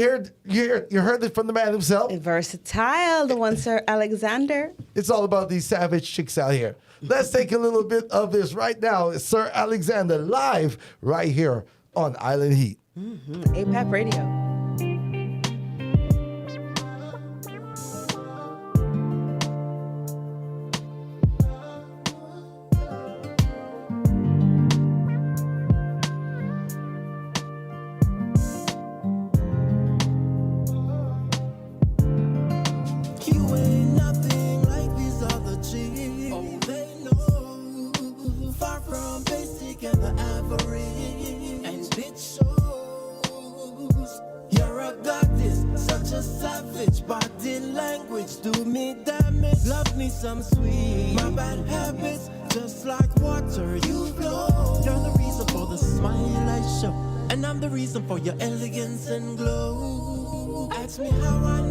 heard it from the man himself. Versatile, the one Sir Alexander. It's all about these savage chicks out here. Let's take a little bit of this right now. It's Sir Alexander live right here on Island Heat. APAP Radio. Some sweet, my bad habits, just like water you flow. You're the reason for the smile I show, and I'm the reason for your elegance and glow. Ask me how I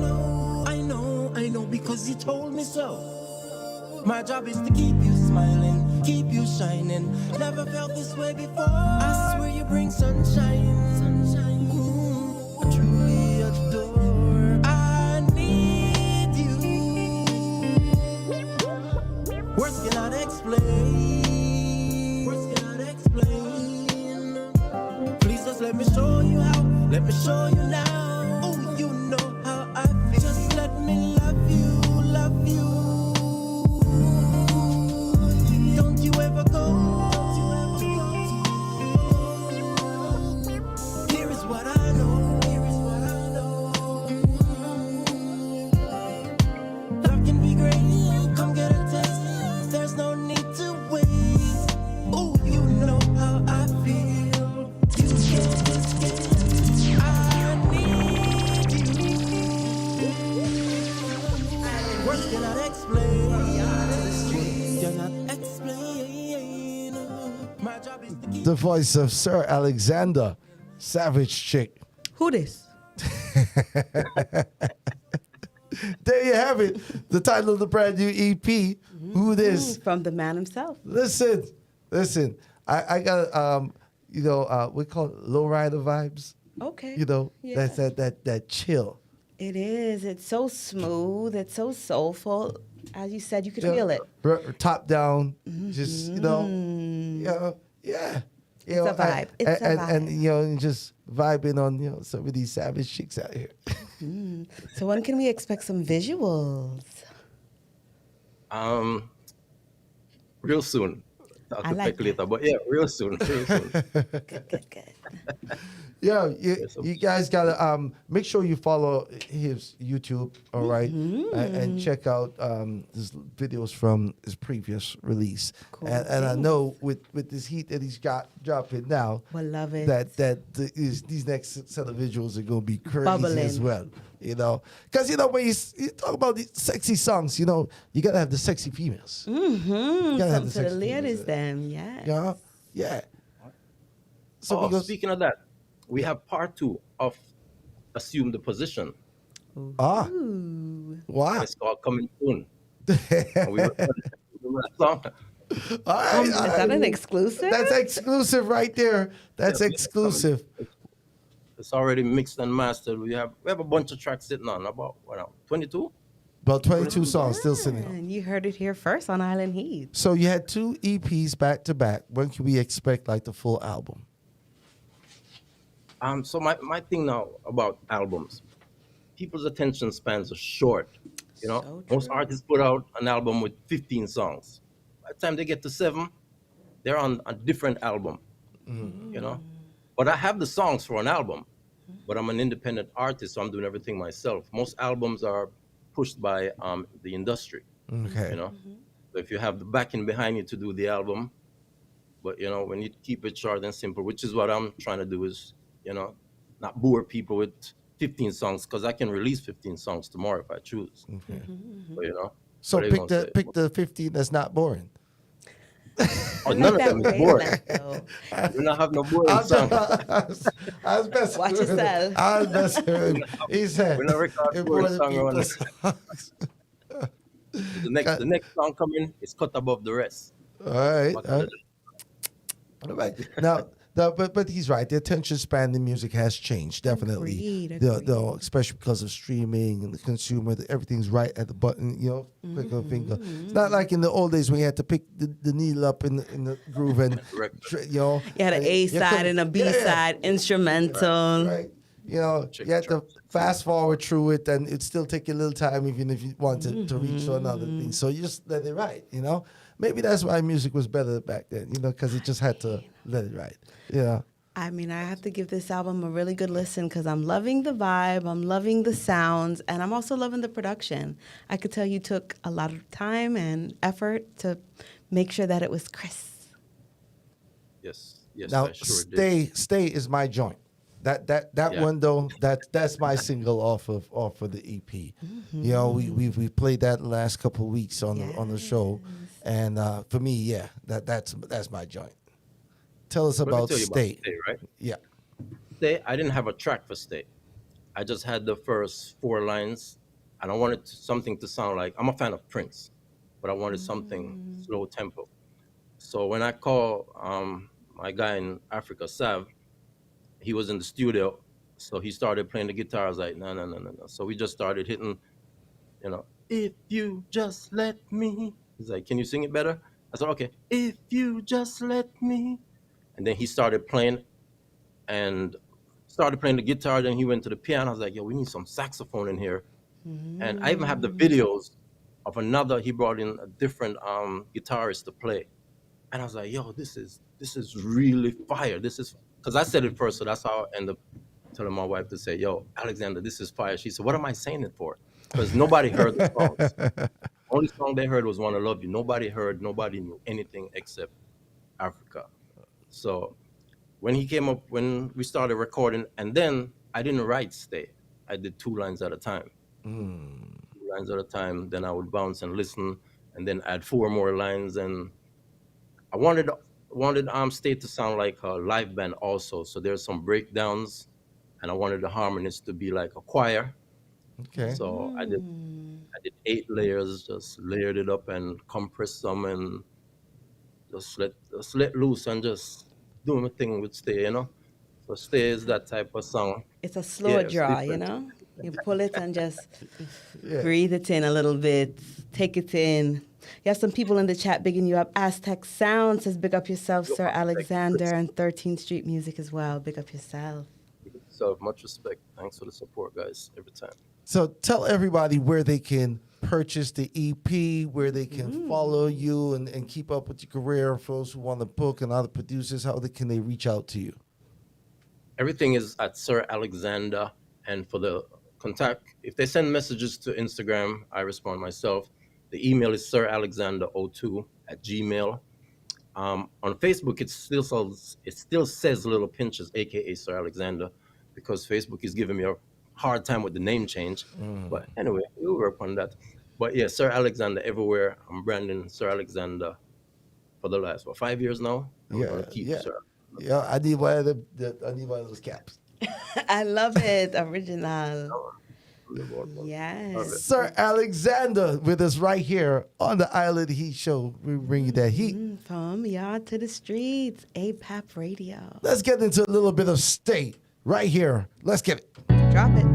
know, because you told me so. My job is to keep you smiling, keep you shining. Never felt this way before. I swear you bring sunshine. I truly adore. I need you. Words cannot explain. Please just let me show you how. Let me show you now. Oh, you know how I feel. Just let me love you. Don't you ever go. Here is what I know. Love can be great. Come get a taste. There's no need to wait. Oh, you know how I feel. You can't escape. I need you. Words cannot explain. My job is to keep The voice of Sir Alexander, Savage Chick. Who this? There you have it. The title of the brand new EP, who this from the man himself. Listen. I got we call it lowrider vibes. Okay. Yeah. That's that chill. It is. It's so smooth. It's so soulful. As you said, you could feel it. Top down, just yeah. It's a vibe. It's a vibe. And just vibing on some of these savage chicks out here. So when can we expect some visuals? Real soon. I like that. Later, but yeah, real soon. Good. Yeah, you guys gotta make sure you follow his YouTube, all right, and check out his videos from his previous release. Cool. And I know with this heat that he's got dropping now, we'll love it. These next set of visuals are gonna be crazy Bubbling. as well. Because when you talk about these sexy songs, you gotta have the sexy females. Something for the ladies, then, yeah. Yeah. So speaking of that. We have part 2 of Assume the Position. Wow. It's called Coming Soon. We recorded that song. All right. Is that an exclusive? That's exclusive right there. That's exclusive. It's already mixed and mastered. We have a bunch of tracks sitting on, about 22? About 22 songs still sitting on. And you heard it here first on Island Heat. So you had 2 EPs back to back. When can we expect the full album? So my thing now about albums, people's attention spans are short. Most artists put out an album with 15 songs. By the time they get to 7, they're on a different album. But I have the songs for an album, but I'm an independent artist, so I'm doing everything myself. Most albums are pushed by the industry. Okay. So if you have the backing behind you to do the album, but when you keep it short and simple, which is what I'm trying to do, is not bore people with 15 songs, because I can release 15 songs tomorrow if I choose. Okay. But, so pick the 15 that's not boring. None of them is boring. You don't have no boring songs. I was best. Watch yourself. I was best. He said, "We're not recording boring songs." The next song coming is cut above the rest. All right. Now. But he's right. The attention span in music has changed, definitely. Agreed. Especially because of streaming and the consumer, everything's right at the button. Click of a finger. It's not like in the old days when you had to pick the needle up in the groove and You had an A side and a B side, instrumental. Right. You had to fast forward through it, and it'd still take you a little time, even if you wanted to reach to another thing. So you just let it ride. Maybe that's why music was better back then. Because it just had to let it ride. Yeah. I mean, I have to give this album a really good listen because I'm loving the vibe, I'm loving the sounds, and I'm also loving the production. I could tell you took a lot of time and effort to make sure that it was crisp. Yes, now, I sure did. Stay is my joint. That one though, that's my single off of the EP. We played that the last couple of weeks on the show, and for me, that's my joint. Tell us about Stay. Right? Yeah. Stay, I didn't have a track for Stay. I just had the first 4 lines, and I wanted something to sound like, I'm a fan of Prince, but I wanted something slow tempo. So when I called my guy in Africa, Sav, he was in the studio, so he started playing the guitar. I was like, no. So we just started hitting, if you just let me. He's like, can you sing it better? I said, okay, if you just let me. And then he started playing the guitar. Then he went to the piano. I was like, yo, we need some saxophone in here. And I even have the videos of he brought in a different guitarist to play. And I was like, yo, this is really fire. Because I said it first, so that's how I ended up telling my wife to say, yo, Alexander, this is fire. She said, what am I saying it for? Because nobody heard the songs. The only song they heard was Wanna Love You. Nobody knew anything except Africa. So when we started recording, and then I didn't write Stay. I did 2 lines at a time. 2 lines at a time, then I would bounce and listen, and then add 4 more lines. And I wanted Stay to sound like a live band also. So there's some breakdowns, and I wanted the harmonists to be like a choir. Okay. So I did did 8 layers, just layered it up and compressed some and just let loose and just do my thing with Stay, you know. So Stay is that type of song. It's a Yeah, slow it's draw, you different. know? You pull it and just Yeah. breathe it in a little bit, take it in. You have some people in the chat bigging you up. Aztec Sound says, big up yourself, Sir Alexander, and 13th Street Music as well. Big up yourself. So much respect. Thanks for the support, guys, every time. So tell everybody where they can purchase the EP, where they can follow you and keep up with your career. For those who want to book and other producers, can they reach out to you? Everything is at Sir Alexander. And for the contact, if they send messages to Instagram, I respond myself. The email is siralexander02@gmail. On Facebook, it still says Little Pinches, aka Sir Alexander, because Facebook is giving me a hard time with the name change. But anyway, we'll work on that. But yeah, Sir Alexander everywhere. I'm branding Sir Alexander for the last 5 years now. I'm gonna keep Sir. Yeah, I need one of those caps. I love it. Original. Yes. Sir Alexander with us right here on the Island Heat Show. We bring you that heat. From yard to the streets, APAP Radio. Let's get into a little bit of Stay right here. Let's get it. Drop it.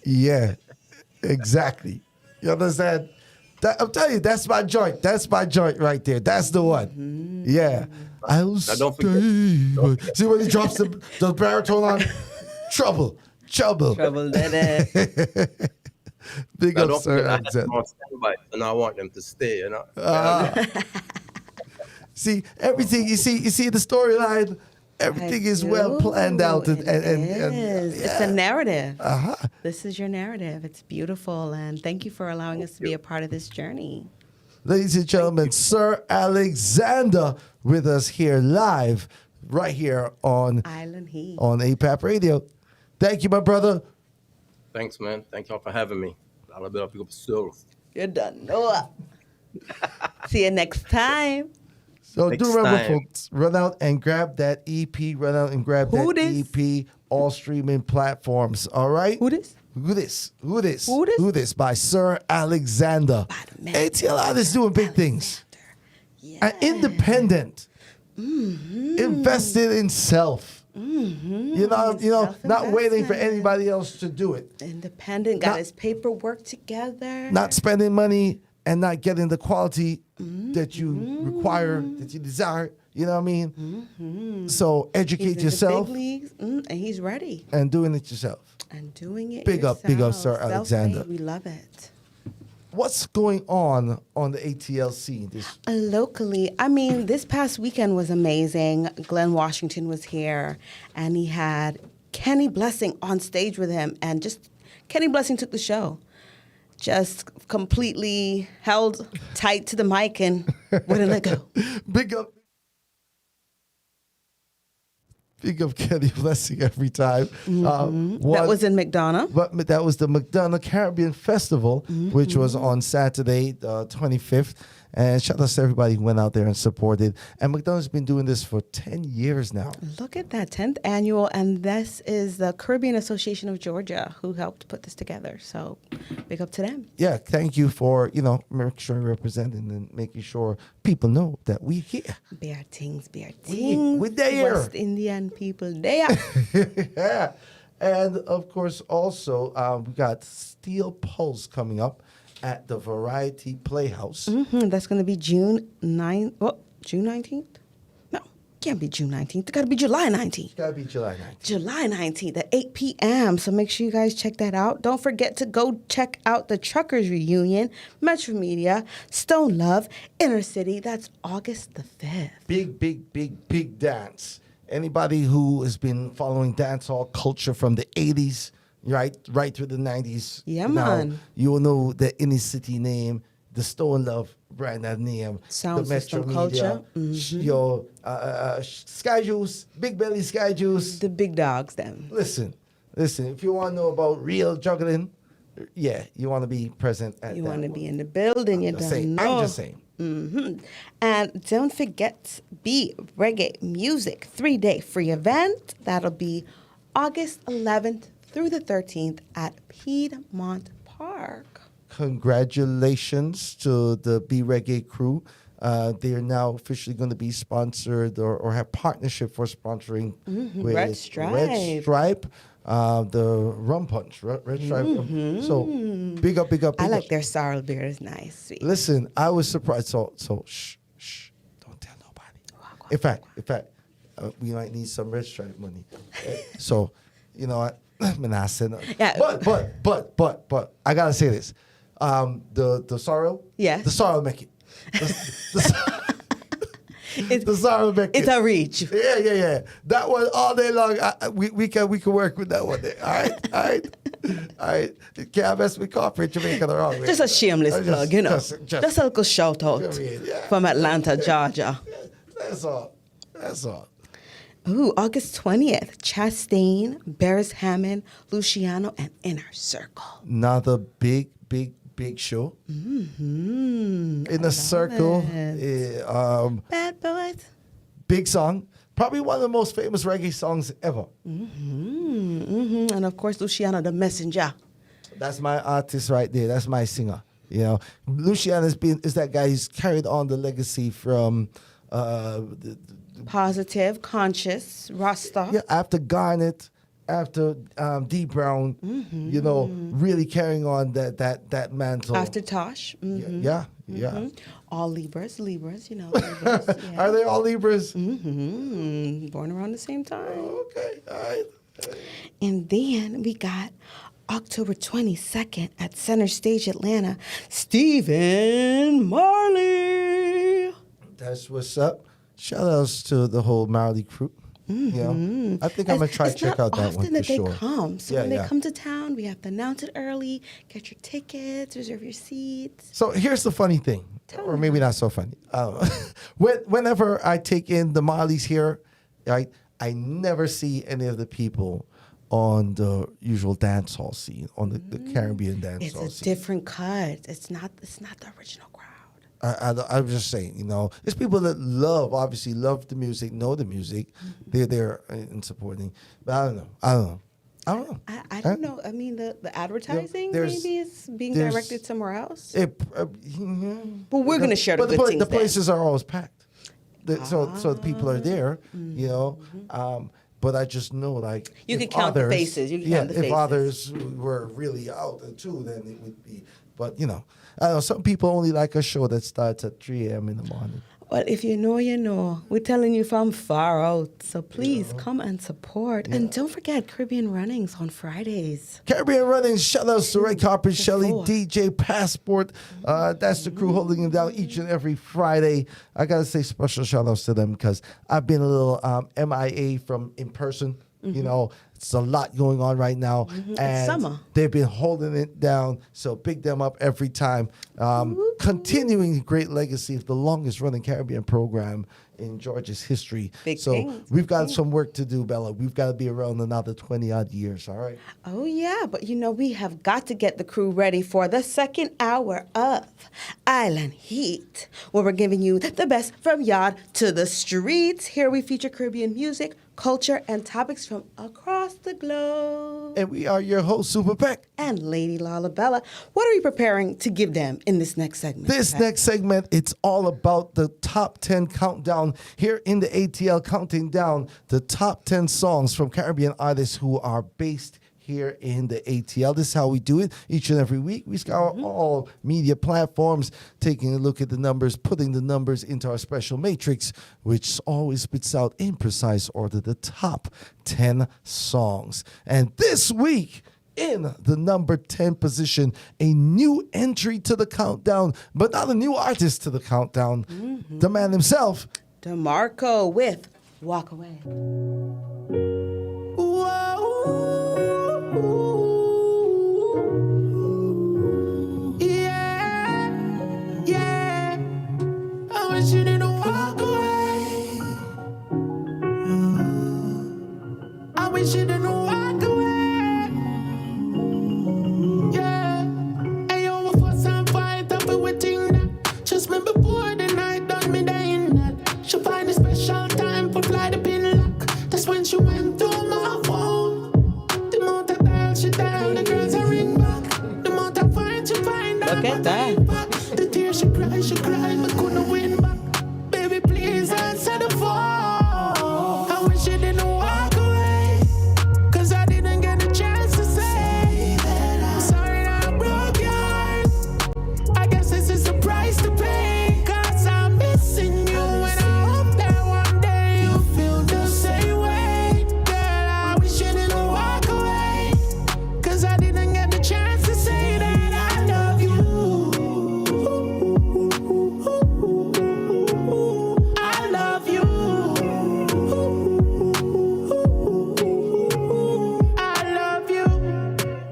Yeah, exactly. You understand? I'm telling you, that's my joint. That's my joint right there. That's the one. Yeah. I'll stay. See when he drops the baritone on? Trouble. Trouble, Dede. Big up, Sir. And I want them to stay, you know? See, everything, you see the storyline, everything is well planned out. And It's a narrative. Uh-huh. This is your narrative. It's beautiful. And thank you for allowing us to be a part of this journey. Ladies and gentlemen, Sir Alexander with us here live, right here on Island Heat. On APAP Radio. Thank you, my brother. Thanks, man. Thank y'all for having me. I'll be up soon. You're done. Noah. See you next time. So Next do remember, time. folks, run out and grab that EP. Run out and grab Who that EP. All streaming platforms. All right? Who this? Who this? Who this? Who this? Who this? By Sir Alexander. ATLR is doing big things. And independent. Invested in self. You know, not waiting for anybody else to do it. Independent, got his paperwork together. Not spending money and not getting the quality that you require, that you desire. You know what I mean? So educate He's yourself in the big leagues, and he's ready. and doing it yourself. And doing it Big up, Sir yourself. Alexander. Self-made, we love it. what's going on the ATL scene? Locally, I mean, this past weekend was amazing. Glenn Washington was here, and he had Kenny Blessing on stage with him, and just Kenny Blessing took the show. Just completely held tight to the mic and wouldn't let go. Big up Kenny Blessing every time. That was in McDonough. But that was the McDonough Caribbean Festival, which was on Saturday, the 25th. And shout out to everybody who went out there and supported. And McDonough's been doing this for 10 years now. Look at that, 10th annual. And this is the Caribbean Association of Georgia who helped put this together. So big up to them. Yeah, thank you for, making sure you're representing and making sure people know that we here. Bear things. We there. West Indian people there. Yeah. And, of course, also, we got Steel Pulse coming up at the Variety Playhouse. That's going to be June 19th? No, can't be June 19th. It's got to be July 19th. It's got to be July 19th. July 19th at 8 p.m. So make sure you guys check that out. Don't forget to go check out the Truckers Reunion, Metro Media, Stone Love, Inner City. That's August the 5th. Big dance. Anybody who has been following dancehall culture from the 80s, right through the 90s. Yeah, man. You will know the Inner City name, the Stone Love brand name, Sound the System Metro Media, culture. your Sky Juice, Big Belly Sky Juice. The big dogs, them. Listen. If you want to know about real juggling, you want to be present at that. You want to be in the building. I'm just saying. And don't forget, Be Reggae Music 3-day free event. That'll be August 11th through the 13th at Piedmont Park. Congratulations to the Be Reggae crew. They are now officially going to be sponsored or have partnership for sponsoring with Red Stripe. Red Stripe, the Rum Punch, Red Stripe. So big up. I like their sorrel beer. It's nice, sweet. Listen, I was surprised. So shh, don't tell nobody. In fact, we might need some Red Stripe money. So, you know what? Yeah. But I gotta say this. The sorrel. Yeah. The sorrel make it. The sorrel make it. It's a reach. Yeah. That one all day long. We can work with that one day. All right. Can't mess with corporate Jamaica the wrong way. Just a shameless plug, Just a little shout out from Atlanta, Georgia. That's all. Ooh, August 20th, Chastain, Barris Hammond, Luciano, and Inner Circle. Another big show. Inner Circle. Bad Boys. Big song. Probably one of the most famous reggae songs ever. And of course, Luciano, the messenger. That's my artist right there. That's my singer. Luciano is that guy who's carried on the legacy from Positive, Conscious, Rasta. Yeah, after Garnet, after D Brown, really carrying on that mantle. After Tosh. Yeah. All Libras, Libras, yeah. Are they all Libras? Born around the same time. Okay, all right. And then we got October 22nd at Center Stage, Atlanta, Stephen Marley. That's what's up. Shout outs to the whole Marley crew. I think I'm going to try to check out that one for that sure. They come. So when they come to town, we have to announce it early, get your tickets, reserve your seats. So here's the funny thing, or maybe not so funny. Whenever I take in the Marleys here, right, I never see any of the people on the usual dancehall scene, on the Caribbean dancehall scene. It's a different cut. It's not the original crowd. I'm just saying, there's people that obviously love the music, know the music. They're there and supporting. But I don't know. I don't know. I mean, the advertising maybe is being directed somewhere else. But we're going to share the good things. The places are always packed. So the people are there, but I just know, like, you can count the faces. If others were really out too, then it would be. But I don't know. Some people only like a show that starts at 3 a.m. in the morning. Well, if you know, you know. We're telling you from far out. So please come and support. And don't forget Caribbean Runnings on Fridays. Caribbean Running, shout outs to Red Carpet Shelly, DJ Passport. That's the crew holding them down each and every Friday. I got to say special shout outs to them because I've been a little MIA from in person. You know, it's a lot going on right now. And summer. They've been holding it down. So big them up every time. Continuing great legacy of the longest running Caribbean program in Georgia's history. We've got some work to do, Bella. We've got to be around another 20 odd years, all right? Oh, yeah. But, you know, we have got to get the crew ready for the second hour of Island Heat, where we're giving you the best from yard to the streets. Here we feature Caribbean music, culture, and topics from across the globe. And we are your host, Super Peck. And Lady Lalabella. What are we preparing to give them in this next segment? This next segment, it's all about the top 10 countdown here in the ATL, counting down the top 10 songs from Caribbean artists who are based here in the ATL. This is how we do it each and every week. We scour all media platforms, taking a look at the numbers, putting the numbers into our special matrix, which always spits out in precise order the top 10 songs. And this week, in the number 10 position, a new entry to the countdown, but not a new artist to the countdown. The man himself, DeMarco with Walk Away. I wish you didn't walk away. I wish you didn't walk away. Yeah. Hey, yo, we fuss and fight up everything that. Just me before the night done me dying that. She find a special time for fly the pin lock. That's when she went to my phone. The amount of dial she dial, the girls are ring back. The amount of find she find out. Look at that. The tears she cried, but couldn't win back. Baby, please answer the phone. I wish you didn't walk away, 'cause I didn't get a chance to say I'm sorry that I broke your heart. I guess this is the price to pay, 'cause I'm missing you, and I hope that one day you feel the same way. Girl, I wish you didn't walk away, 'cause I didn't get the chance to say that I love you. I love you. I love you.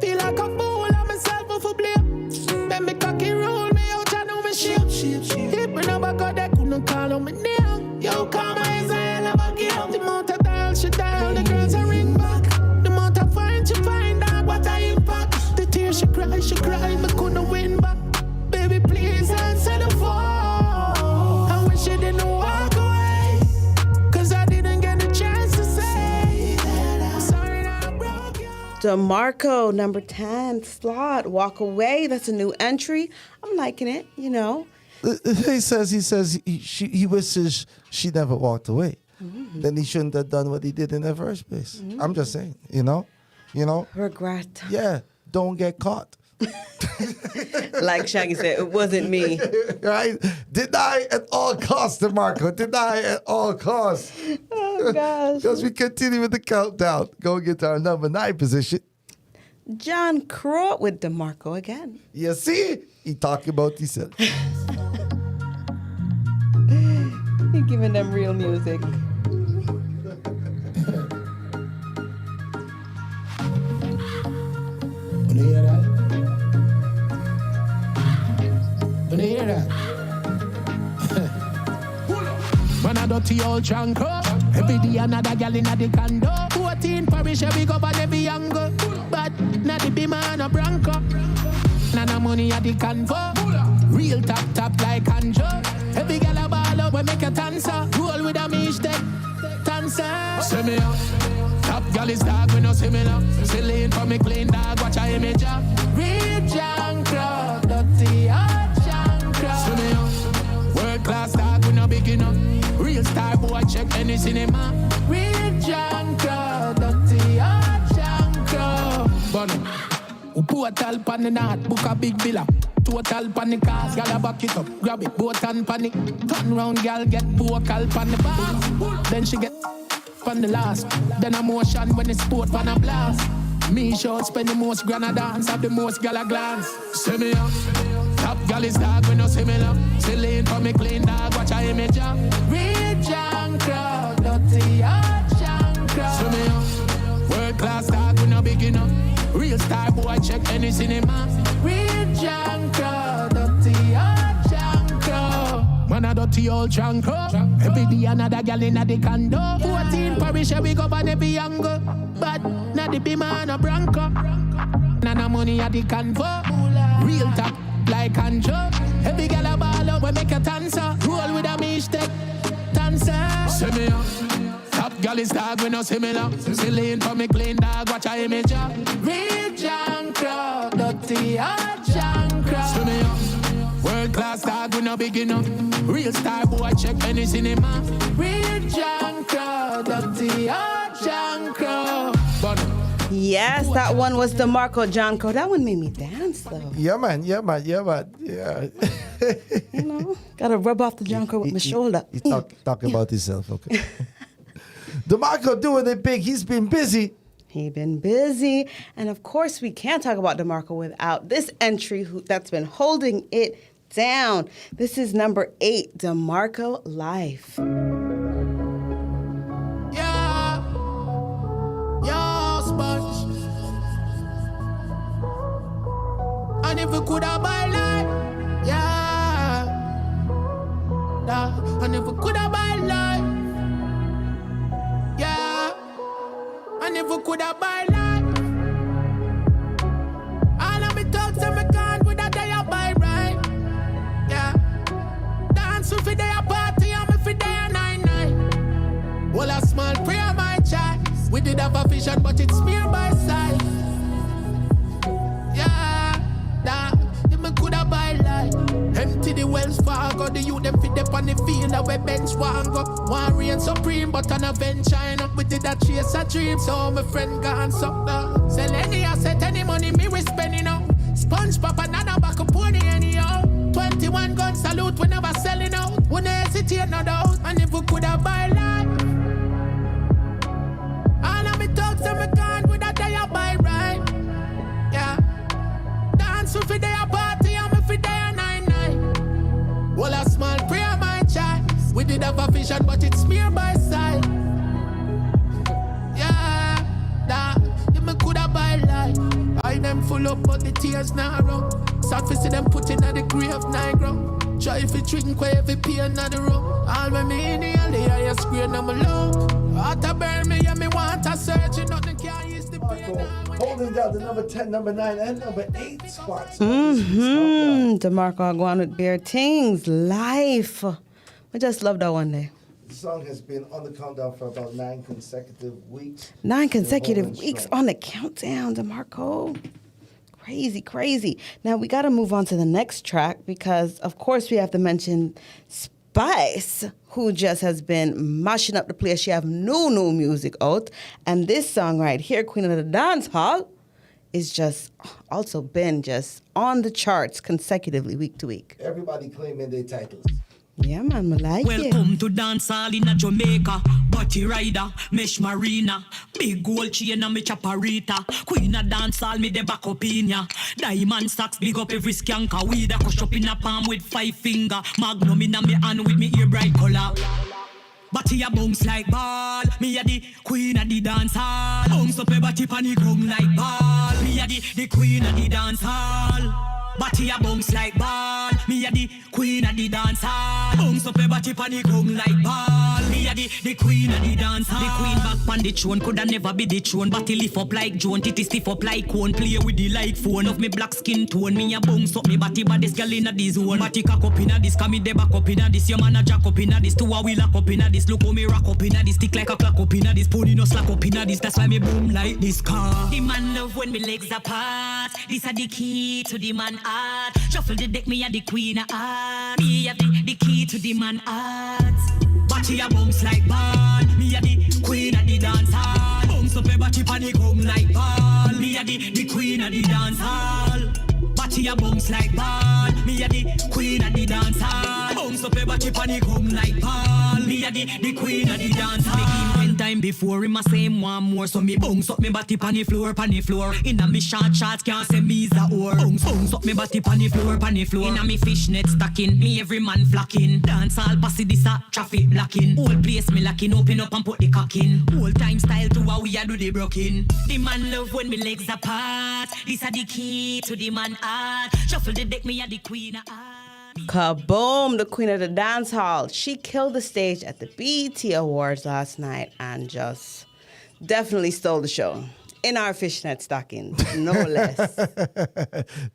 Feel like a fool, I'm myself off a blame. Let me cocky roll me out, I know me shit. If me never got that, couldn't call on me name. Yo, Kamar is a hell of a game. The amount of dial she dial, the girls are ring back. The amount of find she find out, what I impact. The tears she cried, but couldn't win back. Baby, please answer the phone. I wish you didn't walk away, 'cause I didn't get a chance to say that I'm sorry that I broke you. DeMarco, number 10 slot, Walk Away. That's a new entry. I'm liking it, you know. he says he wishes she never walked away. Then he shouldn't have done what he did in the first place. I'm just saying, you know. Regret. Yeah, don't get caught. Like Shaggy said, it wasn't me. Right? Deny at all costs, DeMarco. Deny at all costs. Oh, gosh. Because we continue with the countdown. Going into our number 9 position. John Crow with DeMarco again. You see? He talking about himself. He giving them real music. Wanna hear that? Wanna hear that? Man a dirty old chanko. Every day another gal inna the condo. 14 parish every go and every angle. But not the be man a Bronco. Nana money at the convo. Real top like Anjo. Every gal a ball up we make a dancer. Roll with a mish deck. Dancer. See me up. Top gal is dog we no similar. Silly for me clean dog watch a image up. Real jankro. Dirty old jankro. See me up. World class dog we no big enough. Real star boy check any cinema. Real jankro. Dirty old jankro. Bono. Who put a talp on the knot, book a big villa. Total panic cars, gal a back it up. Grab it, boat and panic. Turn round, gal get vocal pan the bar. Then she get on the last. Then a motion when it's sport pan a blast. Me short spend the most granna dance, have the most gal a glance. See me up. Top gal is dog, we no similar. Celine for me clean dog, watch her image up. Real junk crowd, dirty hot junk crowd. See me up. World class dog, we no big enough. Real star boy, check any cinema. Real junk crowd, dirty hot junk crowd. Man a dirty old junk crowd. Every day another gal inna the condo. 14 parish, we go on every angle. But not the Beamer, no Bronco. Nana money at the convo. Real top like Anjo. Every gal a ball up, we make a dancer. Roll with a mistake, dancer. See me up. Top gal is dog, we no similar. Celine for me clean dog, watch her image up. Real junk crowd, dirty hot junk crowd. See me up. World class dog, we no big enough. Real star boy, check any cinema. Real junk crowd, dirty hot junk crowd. Yes, that one was DeMarco Jonko. That one made me dance though. Yeah, man. Yeah. You know, gotta rub off the Jonko with my shoulder. You talk about yourself, okay? DeMarco doing it big. He's been busy. He been busy. And of course, we can't talk about DeMarco without this entry that's been holding it down. This is number 8, DeMarco Life. And if we could have buy life, yeah. And if we could have buy life, yeah. And if we could have buy life, all of me talks and me can't with a day I buy right, yeah. Dance with a day a party and me for day a 9-9. Well, a small prayer my choice. We did have a vision but it's mere by sight. Me coulda buy life. Empty the Wells Fargo. The youth them fit up on the field that we bench one go. One reign supreme, but on a bench China. We did a chase a dream, so my friend gone suck now. Sell any asset, any money me we spending out. Sponge pop another back a pony anyhow. 21 gun salute, we never selling out. We never hesitate no doubt. And if we coulda buy life, all of me talks and me can't with a day I buy right. Yeah. Dance with a day a party and me for day a 9-9. Well, a small prayer my choice. We did have a vision but it's mere by sight. Yeah, if me coulda buy life. I them full up but the tears now run. Sad to see them put in at the grave nine ground. Try if you drink where every pain at the room. All when me in the alley I screen I'm alone. Heart a burn me and me want a surgery. Nothing can use the pain. Holding down the number 10, number 9, and number 8 spots. DeMarco going with Bare Things, Life. I just love that one day. The song has been on the countdown for about 9 consecutive weeks. 9 consecutive weeks on the countdown, DeMarco. Crazy. Now we got to move on to the next track because, of course, we have to mention Spice, who just has been mashing up the place. She have new music out. And this song right here, Queen of the Dancehall, is just also been just on the charts consecutively week to week. Everybody claiming their titles. Yeah, man, I like Welcome to dancehall in a Jamaica. Body rider, mesh marina. Big gold chain and me chaparita. Queen of dancehall, me de back up in ya. Diamond stacks, big up every skanker. Weed a crush up in a palm with 5 finger. Magnum in a me hand with me ear bright color. Body a bounce like ball. Me a the queen of the dancehall. Bounce up a body pan the ground like ball. Me a the queen of the dancehall. Body a bounce like ball. Me a the queen of the dancehall. Bounce up a body pan the ground like ball. Me a the queen of the dancehall. The queen back pan the throne coulda never be the throne. Body lift up like Joan, titty stiff up like cone. Play with the light phone of me black skin tone. Me a bounce up me body, but this girl inna the zone. Body cock up inna this, 'cause me de back up inna this. Your man a jack up inna this, 2 a wheel lock up inna this. Look how me rock up inna this, stick like a clock up inna this. Pony no slack up inna this, that's why me boom like this car. The man love when me legs apart. This a the key to the man heart. Shuffle the deck, me a the queen of heart. Me have the key to the man heart. Body a bounce like ball. Me a the queen of the dance hall. Bounce up a body pan the ground like ball. Me a the queen of the dance hall. body a bounce like ball. Me a the queen of the dance hall. Bounce up your body panic come like ball. Me a the queen of the dance hall. Make him 10 time before him a say him one more. So me bounce up me body panic floor. Inna me short shorts can't say me's a whore. Bounce up me body panic floor. Inna me fishnet stocking, me every man flocking. Dance all passy this a traffic blocking. Whole place me locking, open up and put the cock in. Whole time style to how we a do the broken. The man love when me legs apart. This a the key to the man heart. Shuffle the deck, me a the queen of heart. Kaboom, the queen of the dance hall. She killed the stage at the BET Awards last night and just definitely stole the show. In our fishnet stockings, no less.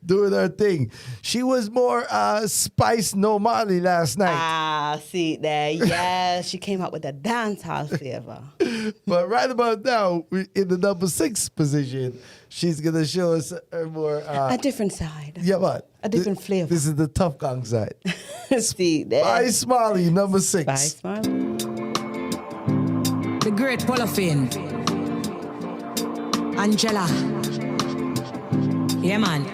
Doing her thing. She was more Spice No Molly last night. Ah, see there. Yes, she came out with a dance hall flavor. But right about now, in the number 6 position, she's going to show us a more... a different side. Yeah, what? A different flavor. This is the tough gong side. See there. Spice Molly, number 6. Spice Molly. The great Polyphene. Angela. Yeah, man.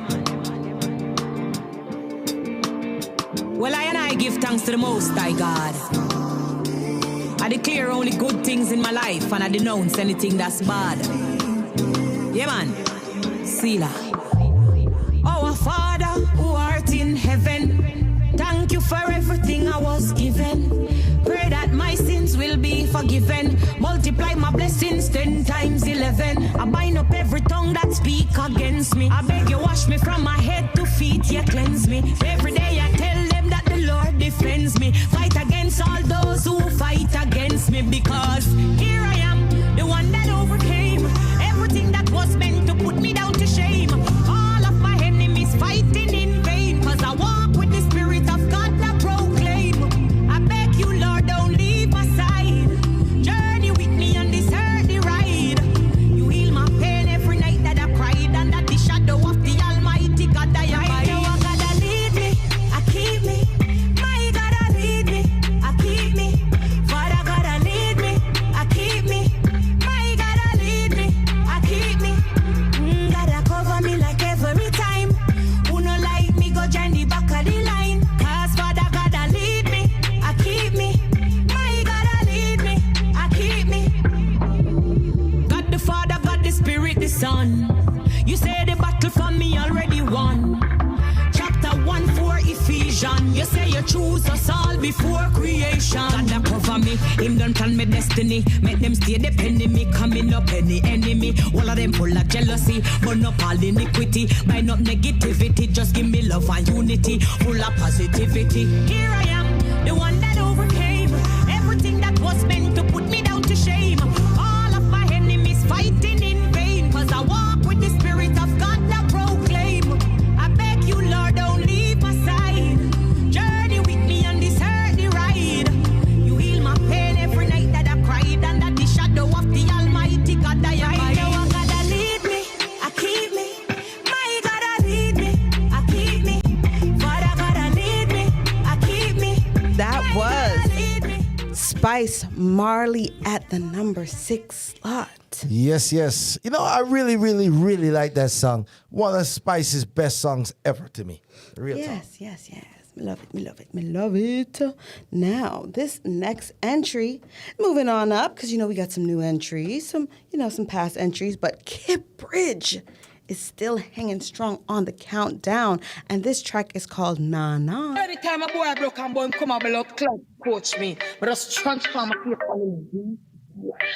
Well, I and I give thanks to the Most High God. I declare only good things in my life and I denounce anything that's bad. Yeah, man. Sila. Our Father who art in heaven, thank you for everything I was given. Pray that my sins will be forgiven. Multiply my blessings 10 times 11. I bind up every tongue that speak against me. I beg you wash me from my head to feet, you cleanse me. Every day I tell them that the Lord defends me. Fight against all those who fight against me. Because here I am, the one that overcame everything that was meant to put me down to shame. All of my enemies fighting in vain. Cause I walk with the Spirit of God that proclaim. I beg you, Lord, don't leave my side. Journey with me on this earthly ride. You heal my pain every night that I cried. Under the shadow of the Almighty God I abide. You are God that lead me, I keep me. My God that lead me, I keep me. Father God that lead me, I keep me. My God that lead me, I keep me. God that cover me like every time. Who no like me go join the back of the line. Cause Father God that lead me, I keep me. My God that lead me, I keep me. God the Father, God the Spirit, the Son. You say the battle for me already won. Chapter 1:4 Ephesians. You say you choose us all before creation. God that cover me, him done plan me destiny. Make them stay depending me, coming up any enemy. All of them full of jealousy, burn up all iniquity. Bind up negativity, just give me love and unity. Full of positivity. Here I am, the one that overcame everything that was meant to put me down to shame. All of my enemies fighting in vain. Cause I walk with the Spirit of God that proclaim. I beg you, Lord, don't leave my side. Journey with me on this earthly ride. You heal my pain every night that I cried. Under the shadow of the Almighty God I abide. You are God that lead me, I keep me. My God that lead me, I keep me. Father God that lead me, I keep me. That was Spice Marley at the number 6 slot. Yes, yes. You know, I really, really, really like that song. One of Spice's best songs ever to me. Real talk. Yes. Me love it. Now, this next entry, moving on up, because, we got some new entries, some past entries, but Kip Bridge is still hanging strong on the countdown, and this track is called Nah Nah. Every time a boy broke and bone come up, a club coach me, but just transform my paper on the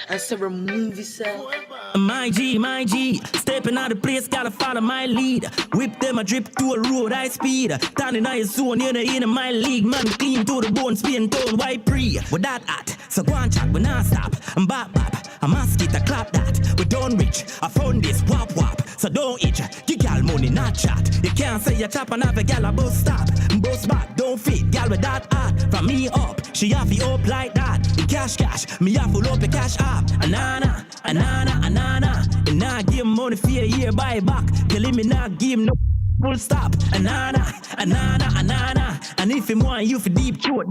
and say remove yourself. My G, stepping out of place, gotta follow my lead. Whip them a drip to a road high speed. Standing in his zone, you're in my league. Man clean to the bone, spin tone, white pre. With that at, so go and chat, we not stop. I'm bop, I'm ask it, I clap that. We don't reach, I found this, wap. So don't itch, give gal money, not chat. You can't say you chop and have a gal a bus stop. Bus back, don't fit, gal with that at. From me up, she have it up like that. In cash, me have full up the cash up. Anana. And I give him money for a year, buy back. Tell him me not give him no full stop. Anana. And if him want you for deep throat,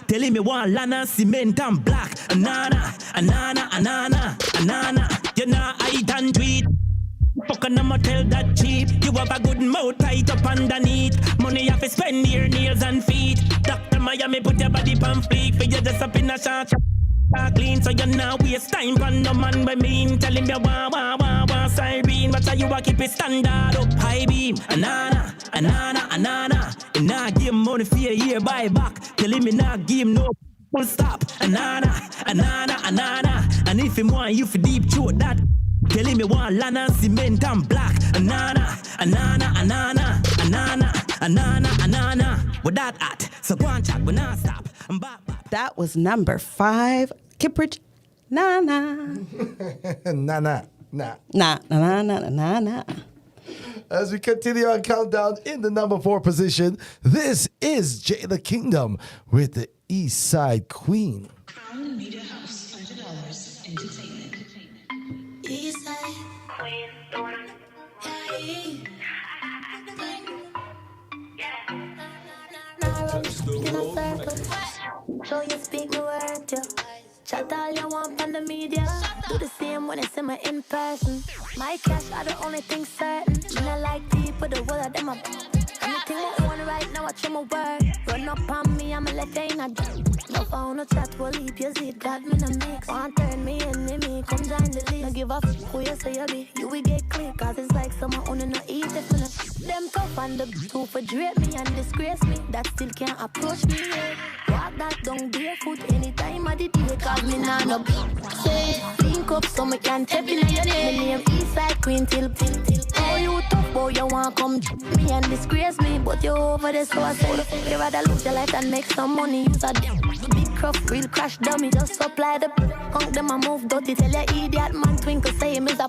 tell him me want lana, cement and black. Anana. You know I done tweet. Fuck broke and I'ma tell that cheap. You have a good mouth tight up underneath. Money you have to spend your nails and feet. Dr. Miami put your body on fleek. For you just up in a shot. Clean, so you now waste time on the man by mean. Tell him you want siren, but you keep it standard up high beam. Anana. And now give him money for a year buy back. Tell him not give him no full stop. Anana. And if him want you for deep throat that, tell him you want land and cement and black. Anana. With that at, so go and chat, we not stop. That was number 5, Kippridge. Nah. Nah. As we continue our countdown in the number 4 position, this is Jada Kingdom with the East Side Queen. Crown Media House, $100 entertainment. East Side Queen. Show you speak my word, yo. Chat all you want from the media. Do the same when it's in my in person. My cash are the only thing certain. When I like people, the word of them up. Anything I want right now, I trim my word. Run up on me, I'ma let you in a no phone, no chat, will leave your seat. Got me in a mix. Want turn me enemy, come join the league. No give up who you say you be. You will get clear, cause it's like someone only no eat if me no. Them tough and the two for drape me and disgrace me. That still can't approach me. Walk that down barefoot anytime of the day, cause me nah no say link up so me can tap in your name. Me name Eastside Queen till. Oh you tough boy, you want come me and disgrace me, but you over there so I say you rather lose your life and make some money. Use a big cruff, real crash dummy. Just supply the punk them a move dirty. Tell your idiot man twinkle say him is a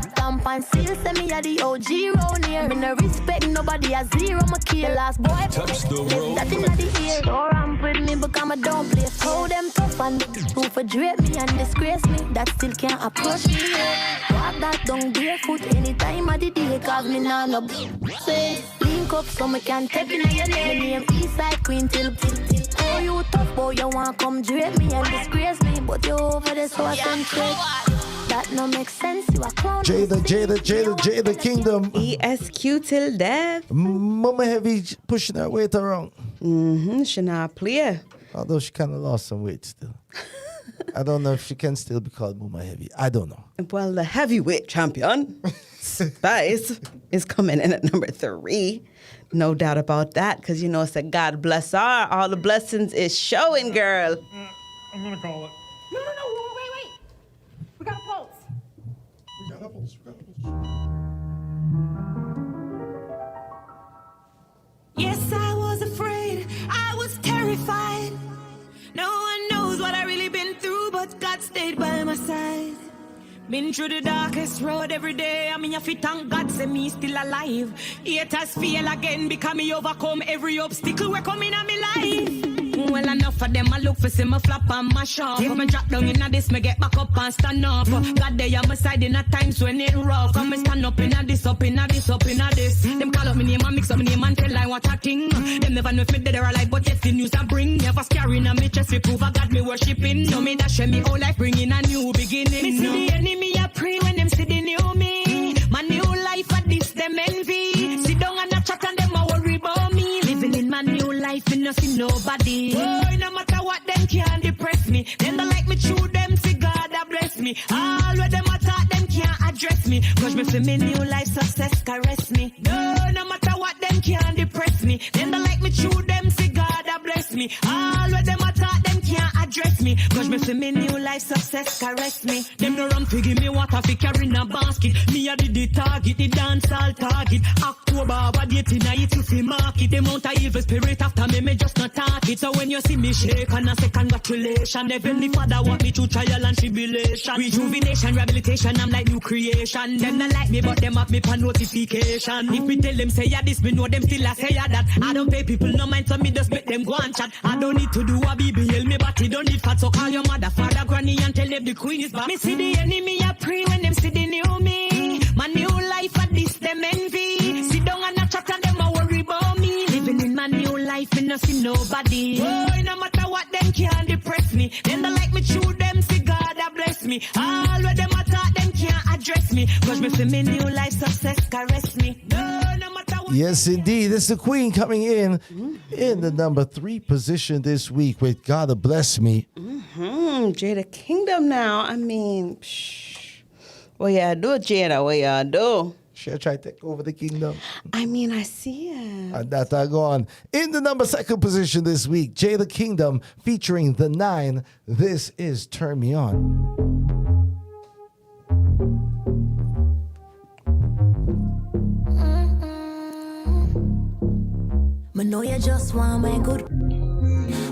stamp and seal. Say me a the OG round here. Me no respect nobody a zero. My kill last boy. Touch the road. That in the ear. Don't ramp with me because I don't play. Hold them tough and the who for drape me and disgrace me. That still can't approach me. Walk that down barefoot anytime of the day, cause me nah no say link up so me can tap in your name. Me name Eastside Queen till. Oh you tough boy, you want come drape me and disgrace me, but you over there so I can trick. That no make sense, you a clown. Jada Kingdom. ESQ till death. Mama Heavy pushing her weight around. Shena play. Although she kind of lost some weight still. I don't know if she can still be called Mama Heavy. I don't know. Well, the heavyweight champion, Spice, is coming in at number 3. No doubt about that, because you know it's a God bless her. All the blessings is showing, girl. I'm going to call it. No, wait. We got a pulse. Yes, I was afraid, I was terrified. No one knows what I really been through, but God stayed by my side. Been through the darkest road every day. I mean, if you thank God, say me still alive. Haters feel again because me overcome every obstacle we're coming on me life. Well, enough of them, I look for see me flop and mash up. If me drop down in a this, me get back up and stand up. God, they on my side in a times when it rough. Come me stand up in a this, up in a this, up in a this. Them call up me name and mix up me name and tell I what a king. Them never know if me dead or alive, but yet the news I bring. Never scaring on me chest, we prove I got me worshipping. No me dash me whole life, bringing a new beginning. Me see the enemy, I pray when them see the new me. My new life at this, them envy. Sit down and a chat and them a worry about me. Living in my new life, me no see nobody. Oh, no matter what, them can't depress me. Them don't like me true, them see God that bless me. All where them attack, them can't address me. Cause me feel me new life success caress me. No matter what, them can't depress me. Them don't like me true, them see God that bless me. All where them attack, them can't address me. Cause me feel me new life success caress me. Them no run to give me water fi carry in a basket. Me a the target, the dancehall target. October, what date in a it to fi market. Them out a evil spirit after me just not target. So when you see me shake and I say congratulations, Heavenly Father want me through trial and tribulation. Rejuvenation, rehabilitation, I'm like new creation. Them not like me but them have me for notification. If me tell them say ya this, me know them still a say ya that. I don't pay people no mind so me just make them go and chat. I don't need to do a BBL, me body don't need fat. So call your mother, father, granny and tell them the queen is back. Me see the enemy I pray when them see the new me. My new life at this them envy. Sit down and a chat and them a worry about me. Living in my new life, me no see nobody. Oh, no matter what, them can't depress me. Them don't like me true, them see God that bless me. All where them attack, them can't dress me. Cause me for me new life success caress me. No matter what. Yes, indeed. It's the Queen coming in the number 3 position this week with Gotta Bless Me. Jada Kingdom now. I mean, what y'all do, Jada? What y'all do? Should I try to take over the kingdom? I mean, I see it. And that I go on. In the number 2 position this week, Jada Kingdom featuring The 9. This is Turn Me On. Me know you just want my good.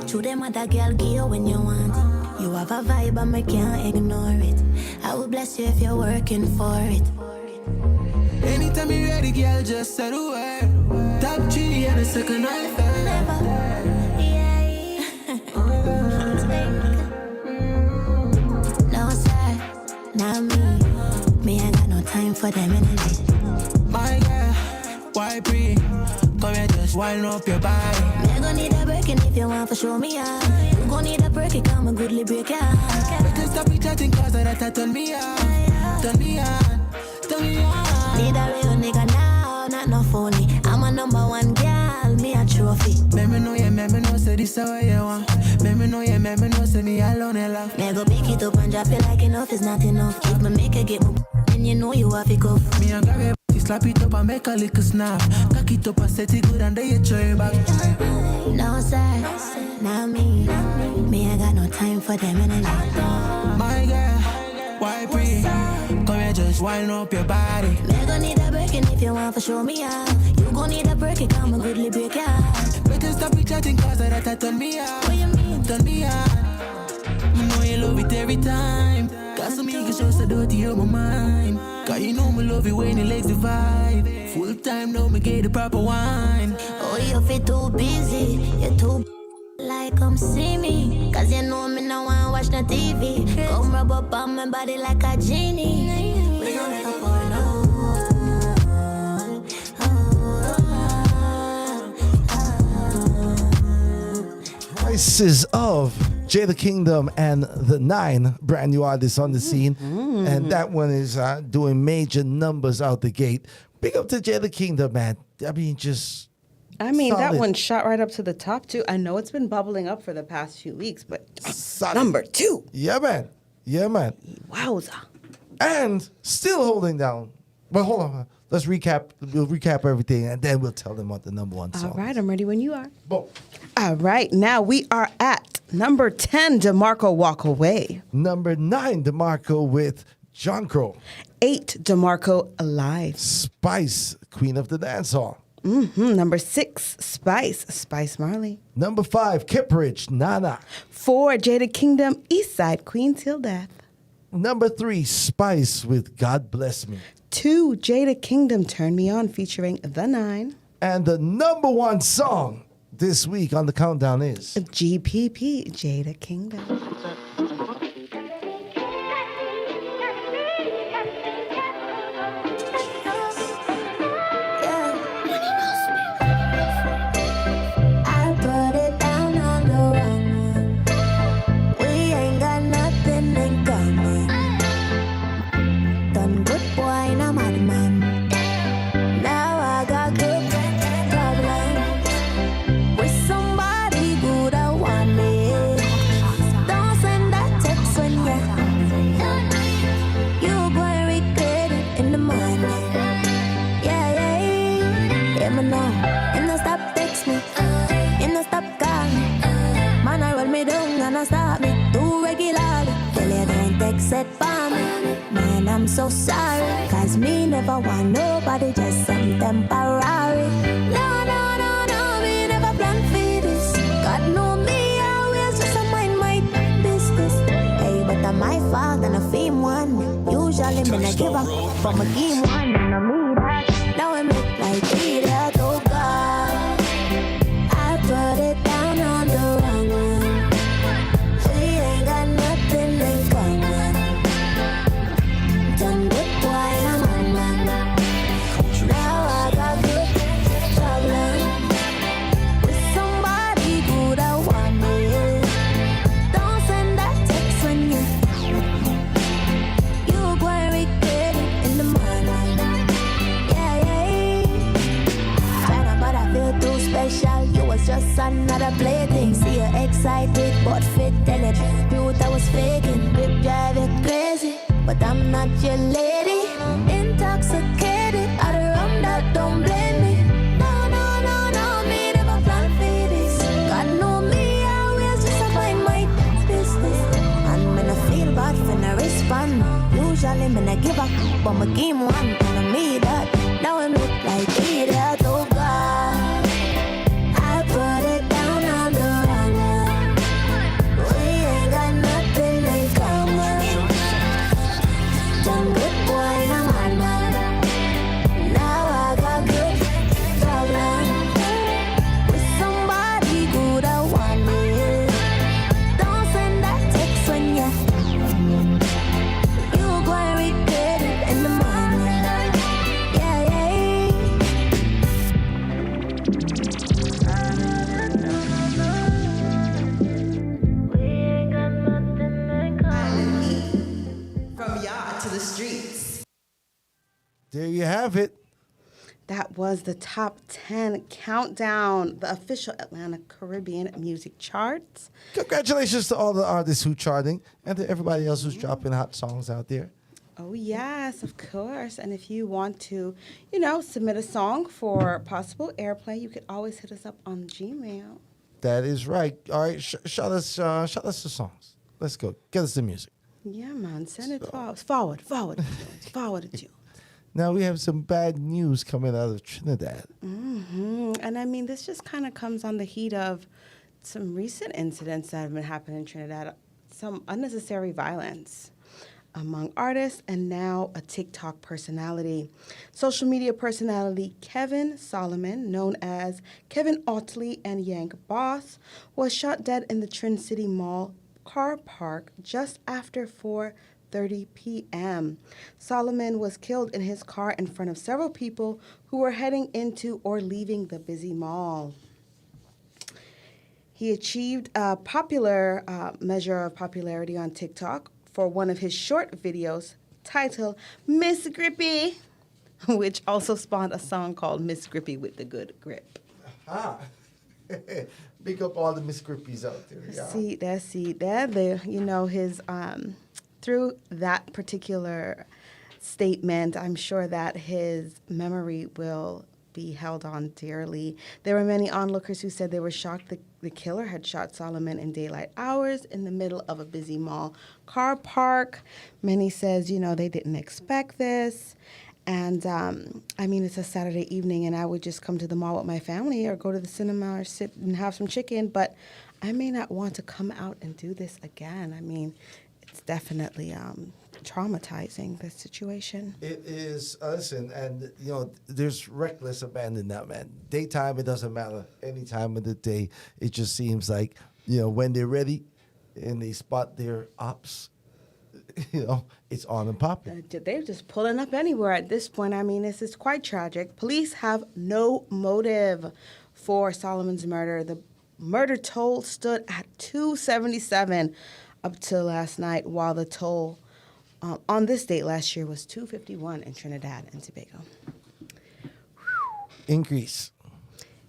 To them other girl give you when you want it. You have a vibe and me can't ignore it. I will bless you if you're working for it. Anytime you're ready, girl, just say the word. Top 3 and a second I fell. Never. No sir, not me. Me ain't got no time for them energy. My girl, why pre? Come here, just wind up your body. Me gon' need a break, and if you want to show me out, you gon' need a break, it come a goodly break out. Better stop it chatting, cause that turn me on. Turn me on, turn me on. Need a real nigga now, not no phony. I'm a number 1 girl, me a trophy. Me know, say this how you want. Me know, say me alone and laugh. Me go pick it up and drop it like enough is not enough. If me make it get more, then you know you have to go. Me and grab it. Slap it up and make a little snap. Cock it up and set it good and then you throw it back. No sir, not me. Me ain't got no time for them energy. My girl, why pre? Come here, just wind up your body. Me gon' need a break, and if you want to show me out, you gon' need a break, it come a goodly break out. Better stop it chatting, cause that turn me on. What you mean? Turn me on. You know you love it every time. Cause to me, you show so dirty on my mind. Cause you know me love it when the legs divide. Full time now, me get the proper wine. Oh, you feel too busy. You're too like come see me. Cause you know me no wanna watch no TV. Come rub up on my body like a genie. We don't make a porno. Voices of Jada Kingdom and The 9, brand new artists on the scene. And that one is doing major numbers out the gate. Big up to Jada Kingdom, man. I mean, that solid. one shot right up to the top 2. I know it's been bubbling up for the past few weeks, but number 2. Yeah, man. Wowza. And still holding down. But hold on. Let's recap. We'll recap everything, and then we'll tell them what the number 1 song All right, I'm ready when you are. Boom. All right, now we are at number 10, DeMarco, Walk Away. Number 9, DeMarco with John Crow. 8, DeMarco, Alive. Spice, Queen of the Dancehall. Number 6, Spice Marley. Number 5, Kipridge, Nana. 4, Jada Kingdom, Eastside, Queen Till Death. Number 3, Spice with God Bless Me. 2, Jada Kingdom, Turn Me On, featuring The 9. And the number 1 song this week on the countdown is GPP, Jada Kingdom. I put it down on the wrong one. We ain't got nothing in common. Done good boy, no madman. Now I got good problem with somebody good I want me. Don't send that text when you go and regret it in the morning. Yeah, me know. And I stop text me, and I stop call me. Man, I roll me down and I stop me too regularly. Tell you don't text it for me. Man, I'm so sorry, cause me never want nobody, just some temporary. No, me never plan for this. God know me, always just a mind my business. Hey, but I'm my fault and I fame one. Usually me not give up from a game one, and I mean that. Now I make like idiot, oh God. I put it down on the wrong one. We ain't got nothing in common. Done good boy, I'm on man. Now I got good problem with somebody good I want me. Don't send that text when you go and regret it excited but fit. Tell it, truth I was faking. Whip drive it crazy, but I'm not your lady. Intoxicated, out of rum that don't blame me. No, no, no, no, me never plan for this. God know me, I always just find my business. And when I feel bad for no respond, usually when I give up, but my game one, and I made that. Now I look like idiot, oh God. I put it down on the runner. We ain't got nothing in common. Done good boy, I'm on man. Now I got good problem with somebody good I want it. Don't send that text when you gonna regret it in the morning. Yeah, yeah. From yacht to the streets. There you have it. That was the top 10 countdown, the official Atlanta Caribbean music charts. Congratulations to all the artists who charting and to everybody else who's dropping hot songs out there. Oh, yes, of course. And if you want to, submit a song for possible airplay, you could always hit us up on Gmail. That is right. All right, shout us the songs. Let's go. Get us the music. Yeah, man. Send it forward it to you. Now we have some bad news coming out of Trinidad. Mm-hmm. And I mean, this just kind of comes on the heat of some recent incidents that have been happening in Trinidad, some unnecessary violence among artists, and now a TikTok personality. Social media personality Kevin Solomon, known as Kevin Utley and Yank Boss, was shot dead in the Trin City Mall car park just after 4:30 p.m. Solomon was killed in his car in front of several people who were heading into or leaving the busy mall. He achieved a popular measure of popularity on TikTok for one of his short videos titled Miss Grippy, which also spawned a song called Miss Grippy with the Good Grip. Ah. Big up all the Miss Grippies out there. Yeah. See, his through that particular statement, I'm sure that his memory will be held on dearly. There were many onlookers who said they were shocked the killer had shot Solomon in daylight hours in the middle of a busy mall car park. Many says, they didn't expect this. And, it's a Saturday evening, and I would just come to the mall with my family or go to the cinema or sit and have some chicken, but I may not want to come out and do this again. I mean, it's definitely traumatizing, this situation. It is, listen, and, there's reckless abandonment, man. Daytime, it doesn't matter. Any time of the day, it just seems like, when they're ready and they spot their ops, it's on and popping. They're just pulling up anywhere at this point. I mean, this is quite tragic. Police have no motive for Solomon's murder. The murder toll stood at $277 up till last night, while the toll on this date last year was $251 in Trinidad and Tobago. Increase.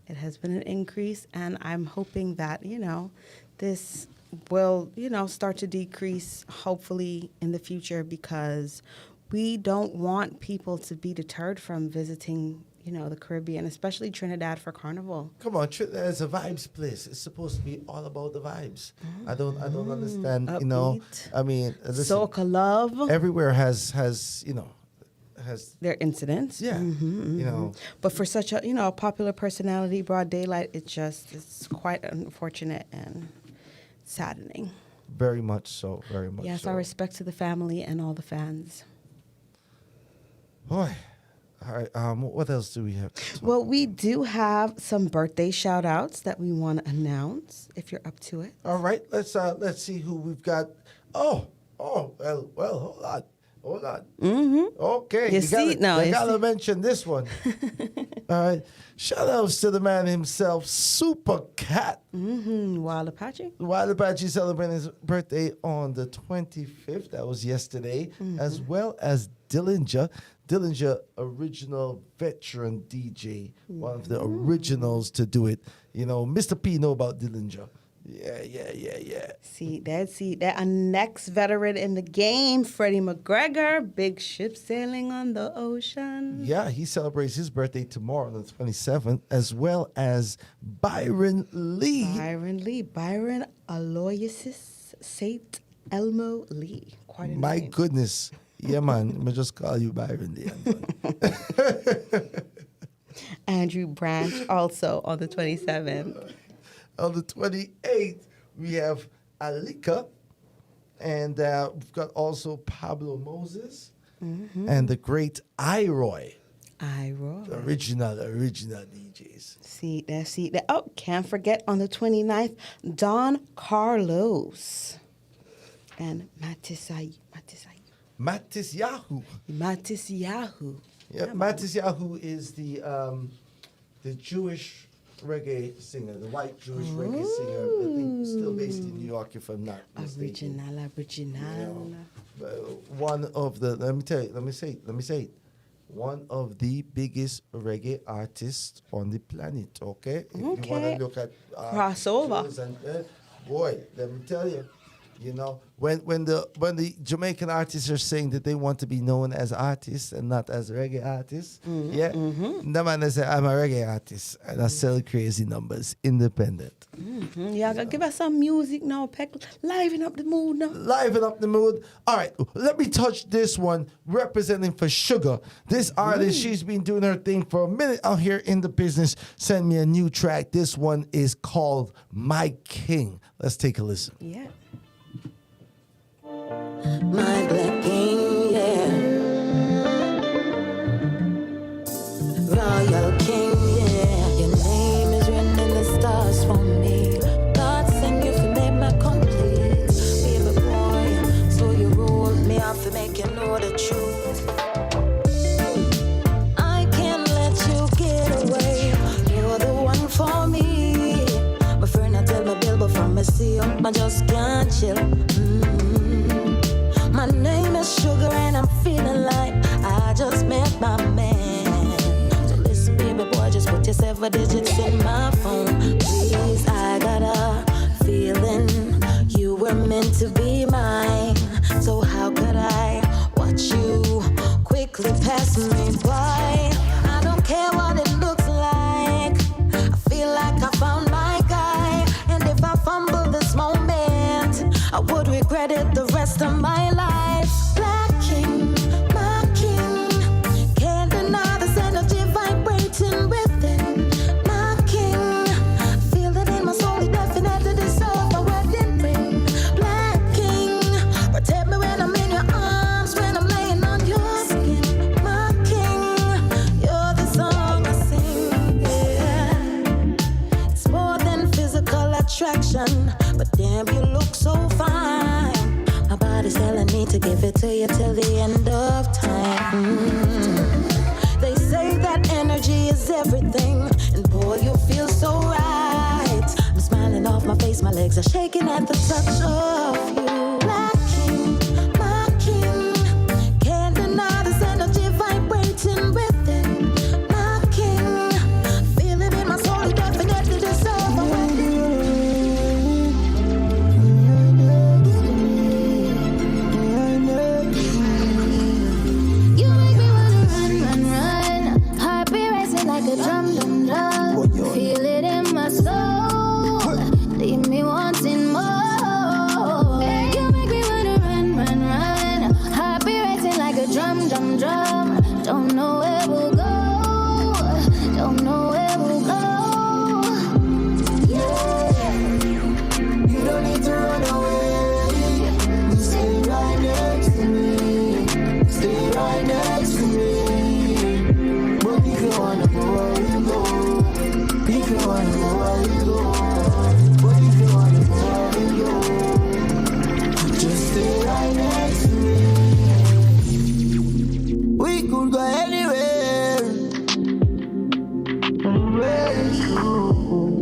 It has been an increase, and I'm hoping that, this will, start to decrease, hopefully, in the future, because we don't want people to be deterred from visiting, the Caribbean, especially Trinidad for Carnival. Come on, Trinidad is a vibes place. It's supposed to be all about the vibes. I don't understand, Upbeat. I mean, listen, Soca love. everywhere has their incidents. Yeah. But for such a, popular personality, broad daylight, it's quite unfortunate and saddening. Very much so. Very much yes, so. our respect to the family and all the fans. Boy. All right. What else do we have? Well, we do have some birthday shout-outs that we want to announce, if you're up to it. All right. Let's see who we've got. Well, hold on. Mm-hmm. Okay. You gotta mention this one. All right. Shout outs to the man himself, Super Cat. Mm-hmm. Wild Apache. Wild Apache celebrating his birthday on the 25th. That was yesterday. Mm-hmm. As well as Dillinger. Dillinger, original veteran DJ. One of the originals to do it. Mr. P know about Dillinger. Yeah. See that our next veteran in the game, Freddie McGregor, big ship sailing on the ocean. Yeah, he celebrates his birthday tomorrow, the 27th, as well as Byron Lee. Byron Aloysius Saint Elmo Lee. Quite a My name. goodness. Yeah, man. I'm going to just call you Byron Lee. Andrew Branch also on the 27th. On the 28th, we have Alika. And we've got also Pablo Moses. And the great Iroy. The original DJs. See that. Oh, can't forget on the 29th, Don Carlos. And Mattis Yahoo. Yeah, Mattis Yahoo is the Jewish reggae singer, the white Jewish reggae singer. I think still based in New York, if I'm not mistaken. Original. One of the let me say it. One of the biggest reggae artists on the planet. Okay, if you want to look at crossover, boy, let me tell you. You know, when the Jamaican artists are saying that they want to be known as artists and not as reggae artists, the man say, I'm a reggae artist and I sell crazy numbers, independent. Yeah, give us some music now, Peck. Liven up the mood now. Liven up the mood. All right, let me touch this one, representing for Sugar. This artist, she's been doing her thing for a minute out here in the business. Send me a new track. This one is called My King. Let's take a listen. Yeah. My black king, yeah. Royal king, yeah. Your name is written in the stars for me. God send you for make my complete. Baby boy, so you ruled me off to make you know the truth. I can't let you get away. You're the one for me. My friend, I tell my bill, but from me see you, I just can't chill. My name is Sugar and I'm feeling like I just met my man. So listen, baby boy, just put your 7 digits in my phone. Please, I got a feeling you were meant to be mine. So how could I watch you quickly pass me by? I don't care what it looks like. I feel like I found my guy. And if I fumble this moment, I would regret it the rest of my life. Black king, my king, can't deny this energy vibrating within. My king, feel it in my soul, it definitely deserves a wedding ring. Black king, protect me when I'm in your arms, when I'm laying on your skin. My king, you're the song I sing, yeah. It's more than physical attraction, but damn, you look so fine. My body's telling me to give it to you till the end of time. They say that energy is everything, and boy, you feel so right. I'm smiling off my face, my legs are shaking at the touch of you. Black king, my king, can't deny this energy vibrating within. My king, feel it in my soul, you definitely deserve a wedding. Feel it in my soul, leave me wanting more. You make me wanna run. Heart be racing like a drum. Don't know where we'll go, Yeah, you don't need to run away. Stay right next to me. But if you wanna go, if you wanna go, but if you wanna go, just stay right next to me. We could go anywhere.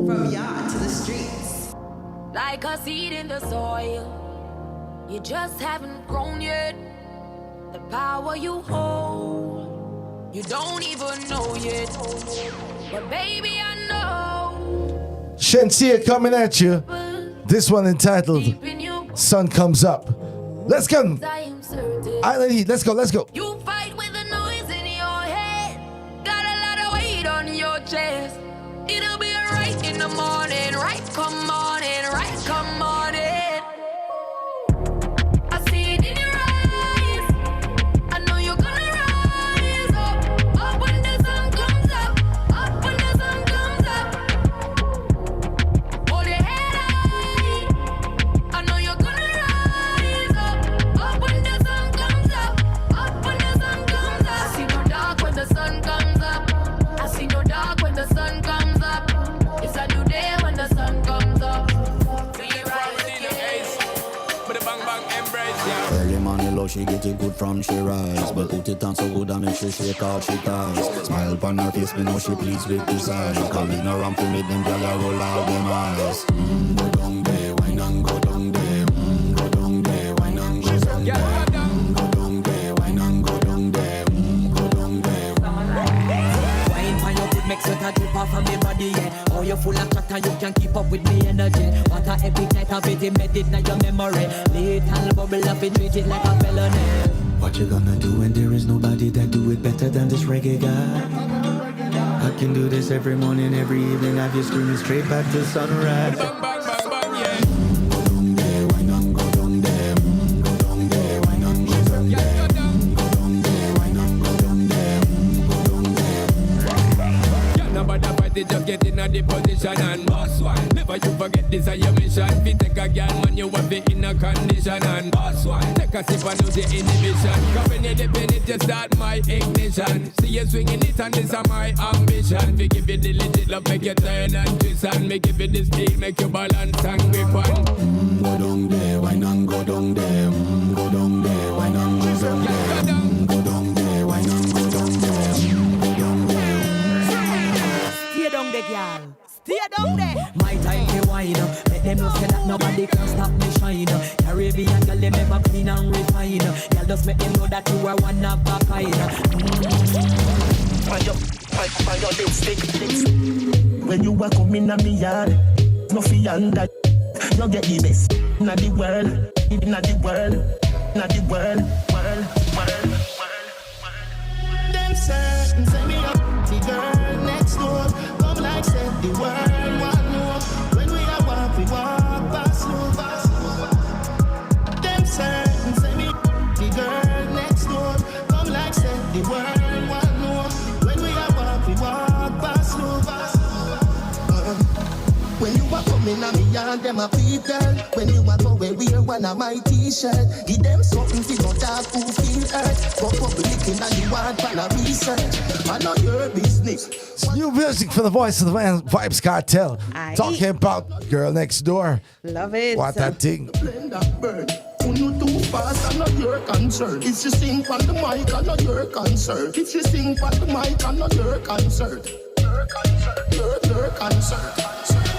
From yard to the streets. Like a seed in the soil, you just haven't grown yet. The power you hold, you don't even know yet. But baby, I know. Shensia coming at you. This one entitled Sun Comes Up. Let's go. Island Heat, let's go. You fight with the noise in your head. Got a lot of weight on your chest. It'll be right in the morning. Right come morning. Right come morning. I see it in your eyes. I know you're gonna rise up. Up when the sun comes up. Up when the sun comes up. Hold your head high. I know you're gonna rise up. Up when the sun comes up. Up when the sun comes up. I see no dark when the sun comes up. I see no dark when the sun comes up. It's a new day when the sun comes up. Do you rise again? But the bang bang embrace, yeah. Early morning low, she get it good from she rise. But put it on so good and make sure she shake out she ties. Smile upon her face, me know she pleased with this eyes. Call me no ramp to make them gyal a roll out them eyes. Go down there, wine and go down there. Go down there, wine and go down there. Go down there, wine and go down there. Go down there. Wine for your foot makes sweat a drip off of me body, yeah. Oh, you're full of chat and you can keep up with me energy. What a epic night of it, embedded in your memory. Little bubble up and treat it like a felony. What you gonna do when there is nobody that do it better than this reggae guy? I can do this every morning, every evening. Have you screaming straight back to sunrise. Bang bang bang bang, yeah. Go down there, wine and go down there. Go down there, wine and go down there. Go down there, wine and go down there. Go down there. Yeah, nobody fight it, just get in a the position and boss one. Never you forget this is your mission. If you take a girl, man, you want be in a condition and boss one. Take a sip and lose the inhibition. Cause when you dip in it, you start my ignition. See you swinging it and this is my ambition. We give you the legit love, make you turn and twist and make give you the speed, make you balance and grip on. Go down there, wine and go down there. Go down there, wine and go down there. Go down there, wine and go down there. Go down there. Stay down there, girl. Stay down there. My time to wine up. Let them know say that nobody can stop me shine. Caribbean girl, them ever clean and refine. Girl, just make them know that you are one of a kind. By your lipstick. When you are coming at me yard, no fear that you get the best in the world, in the world, in the world. Them certain say me up, the girl next door, come like said the world one more. When we walk past slow. Them certain say me up, the girl next door, come like said the world one more. When we walk past slow. When you are coming at me yard, them a people. When you are going, wear one of my t-shirt. Give them something to no dog who feel hurt. Go public in the ward for a research. I know your business. It's new music for the voice of the man, Vybz Kartel. Aye. Talking about Girl Next Door. Love it. What that thing. Blend that bird. When you too fast, I know your concern. If you sing on the mic, I know your concern. If you sing on the mic, I know your concern. Your concern.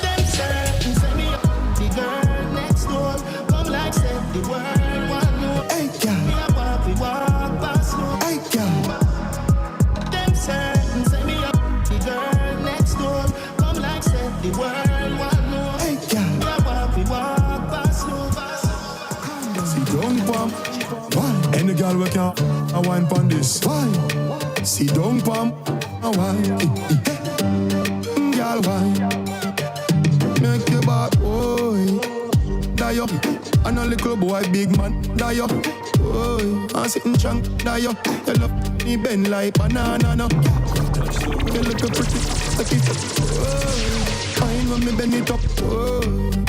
Them certain say me the girl next door. Come like say the world one more. Hey, girl. We walk past slow. Hey, girl. Them certain say me the girl next door. Come like say the world one more. Hey, girl. We walk past slow. See down pam, why? Any girl we can a wine pon this. Why? See down pam, a wine. Girl why? Make your back boy die up, and a little boy big man die up. Boy, I'm sitting chunk die up. You love me bend like banana no. You look pretty, like it. Fine when me bend it up. Oh,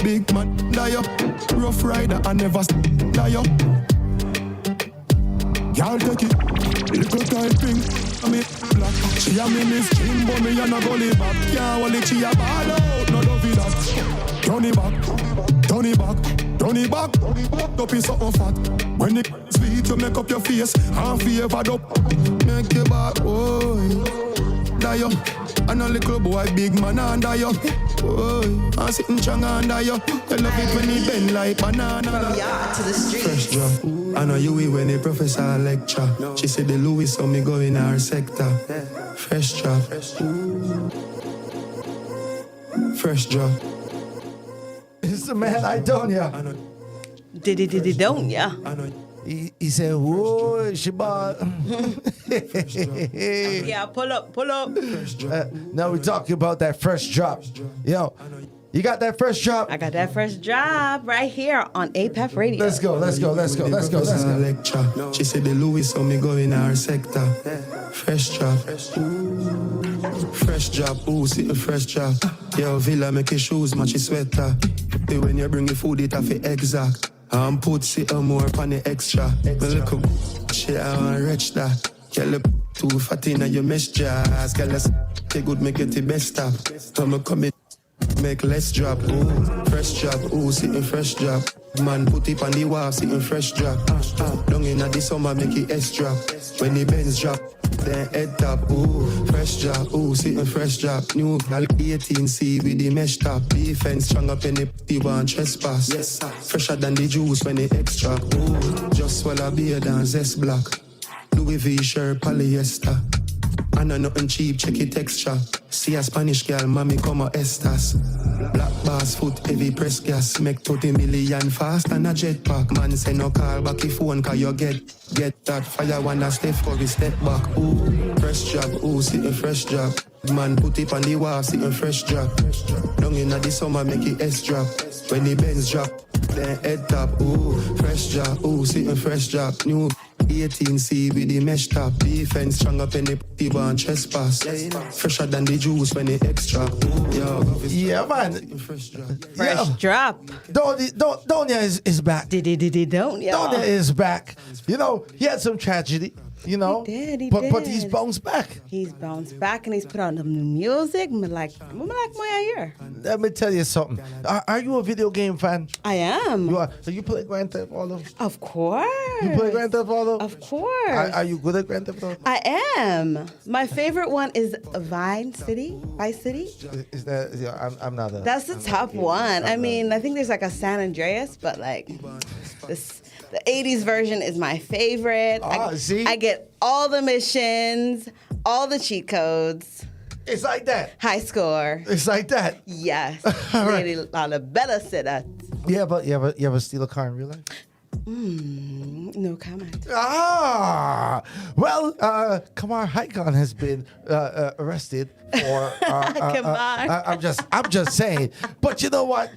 big man die up. Rough rider I never die up. Y'all take it, little tight pink. I mean black. She a me miss chin, but me a no gully back. Can't hold it, she a ball out. No love it that. Turn it back, turn it back, turn it back. Up is something fat. When it sweet, you make up your face and favored up. Make your back, boy, die up. And a little boy, big man, and die up. Boy, I'm sitting strong and die up. You love it when he bend like banana. From yard to the street. Fresh job. I know you when the professor lecture. She said the Louis, so me go in her sector. Fresh job. Fresh job. It's Listen, man, I don't ya. Don't ya? He said, whoa, Shabbat. Yeah, pull up. Now we're talking about that fresh drop. Yo, you got that fresh drop? I got that fresh drop right here on APAP Radio. Let's go. Lecture. She said the Louis saw me go in our sector. Fresh drop. Fresh drop, ooh, see the fresh drop. Yo, Villa make your shoes match your sweater. Hey, when you bring the food, it have to exact. Put sit more on the extra. Well, look up, shit, I want rich that. Girl, too fat in your mesh jazz. Girl, let's take good, make it the best stop. Come in, make less drop. Ooh, fresh drop, ooh, sitting fresh drop. Man, put it on the wall, sitting fresh drop. Down in the summer, make it S drop. When the Benz drop, then head top. Ooh, fresh drop, ooh, sitting fresh drop. New 18C with the mesh top. Defense strong up in the one trespass. Yes, fresher than the juice when they extract. Ooh, just swallow beer than zest black. Louis V shirt, polyester. I know nothing cheap, check it texture. See a Spanish girl, mommy come a Estas. Black bass foot, heavy press gas. Make 30 million fast and a jetpack. Man say no call back your phone, cause you get that fire when a step Curry step back. Ooh, fresh job, ooh, sitting fresh job. Man put it on the wall, sitting fresh drop. Down in the summer, make it S drop. When the Benz drop, then head top. Ooh, fresh job, ooh, sitting fresh job. New 18C with the mesh top. Defense strong up in the one trespass. Fresher than the juice when it extract. Yo, yeah, man. Fresh drop. Donya is back. Donya is back. You know, he had some tragedy. You know, he did. But he's bounced back. He's bounced back and he's put out the new music. Here. Let me tell you something. Are you a video game fan? I am. You are. So you play Grand Theft Auto? Of course. You play Grand Theft Auto? Of course. Are you good at Grand Theft Auto? I am. My favorite one is Vice City. Is that? Yeah, I'm not a. That's the top one. I mean, I think there's like a San Andreas, but like this. The 80s version is my favorite. I get all the missions, all the cheat codes. It's like that. High score. It's like that. Yes. Right. Really on a better setup. Yeah, but you ever steal a car in real life? No comment. Well, Kamar has been arrested for. Kamar. I'm just saying. But you know what?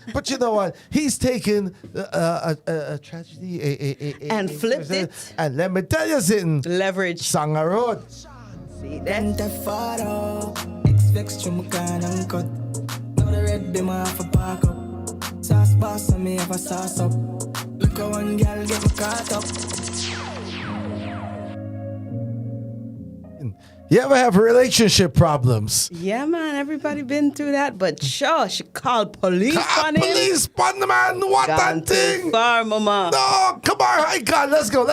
He's taken a tragedy and flipped it. And let me tell you something. Leverage. Sanga road. See that? Expect you and cut. Now the red them off a park up. Sauce boss on me have a sauce up. Look at one girl get me caught up. You ever have relationship problems? Yeah, man. Everybody been through that. But sure, she called police on him. Police on the man. What Gone that thing? Too far, mama. No, come on, Icon. Let's go.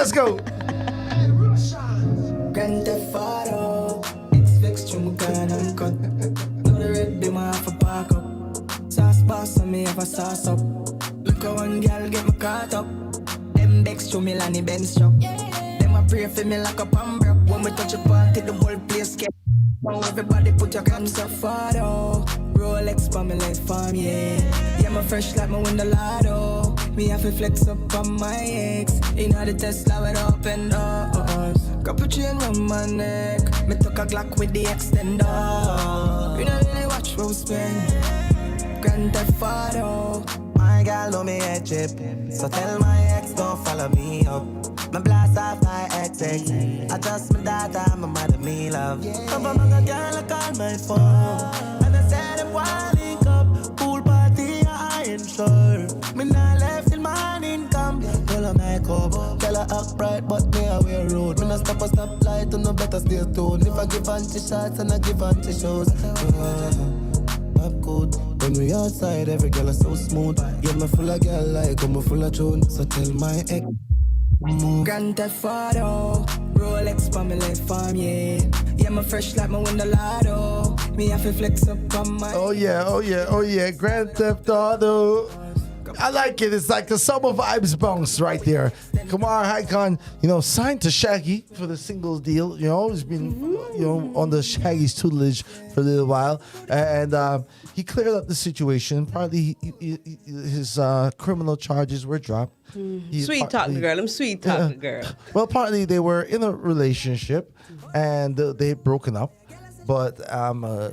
Grand Theft Auto. Expect you and cut. Now the red them off a park up. Sauce boss on me have a sauce up. Look at one girl get me caught up. Them Bex to me Lanny Benz truck. Them a pray for me like a pambrook. When we touch a party, the whole place get. Now everybody put your hands up photo. Rolex for me like farm, yeah. Yeah, me fresh like me win the lotto. Me have to flex up on my ex. You know the Tesla with open doors. Couple chain round my neck. Me took a Glock with the extender. You know really watch what we spend. Grand Theft Auto. My girl know me a chip, so tell my ex don't follow me up. My blast off my XX. I just my data, my mother me love. Come on, my girl, I call my phone, and I said I'm winding up. Pool party, I ain't sure. Me not left till morning come. Tell her my cover, tell her act bright, but me a wear road. Me not stop a stop light, and no better stay tuned. If I give anti shots and I give anti shows. Up good. When we outside, every girl is so smooth. Yeah, me full of girl like I'm full of tune. So tell my ex. Grand Theft Auto. Rolex for me like farm, yeah. Yeah, me fresh like me win the lotto. Me have to flex up on my. Oh yeah. Grand Theft Auto. I like it. It's like the summer vibes bounce right there. Kamar Haikon, signed to Shaggy for the singles deal. He's been, under Shaggy's tutelage for a little while. And he cleared up the situation. Partly his criminal charges were dropped. Sweet talking girl. I'm sweet talking girl. Well, partly they were in a relationship and they had broken up. But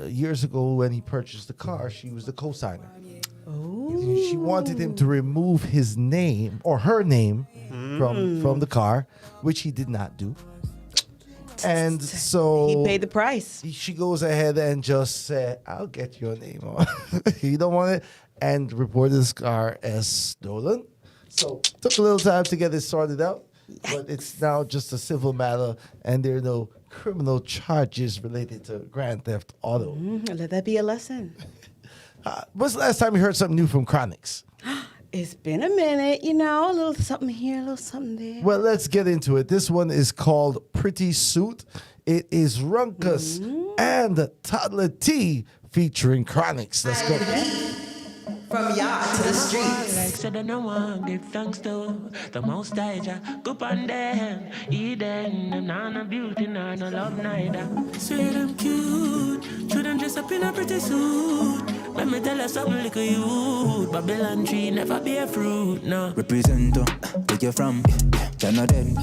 years ago when he purchased the car, she was the co-signer. She wanted him to remove his name or her name from the car, which he did not do. And so he paid the price. She goes ahead and just said, "I'll get your name on." You don't want it, and reported this car as stolen. So took a little time to get it sorted out, but it's now just a civil matter, and there are no criminal charges related to grand theft auto. Let that be a lesson. When's the last time you heard something new from Chronix? It's been a minute, a little something here, a little something there. Well, let's get into it. This one is called Pretty Suit. It is Runkus and Toddler T featuring Chronix. Let's go. From yard to the streets. Like said I don't want give thanks to the most I go on them. Eden, them not beauty, not no love neither. Sweet and cute, children dress up in a pretty suit. Let me tell you something like a youth. Babylon tree never bear fruit, no. Represent where you from, Jana then,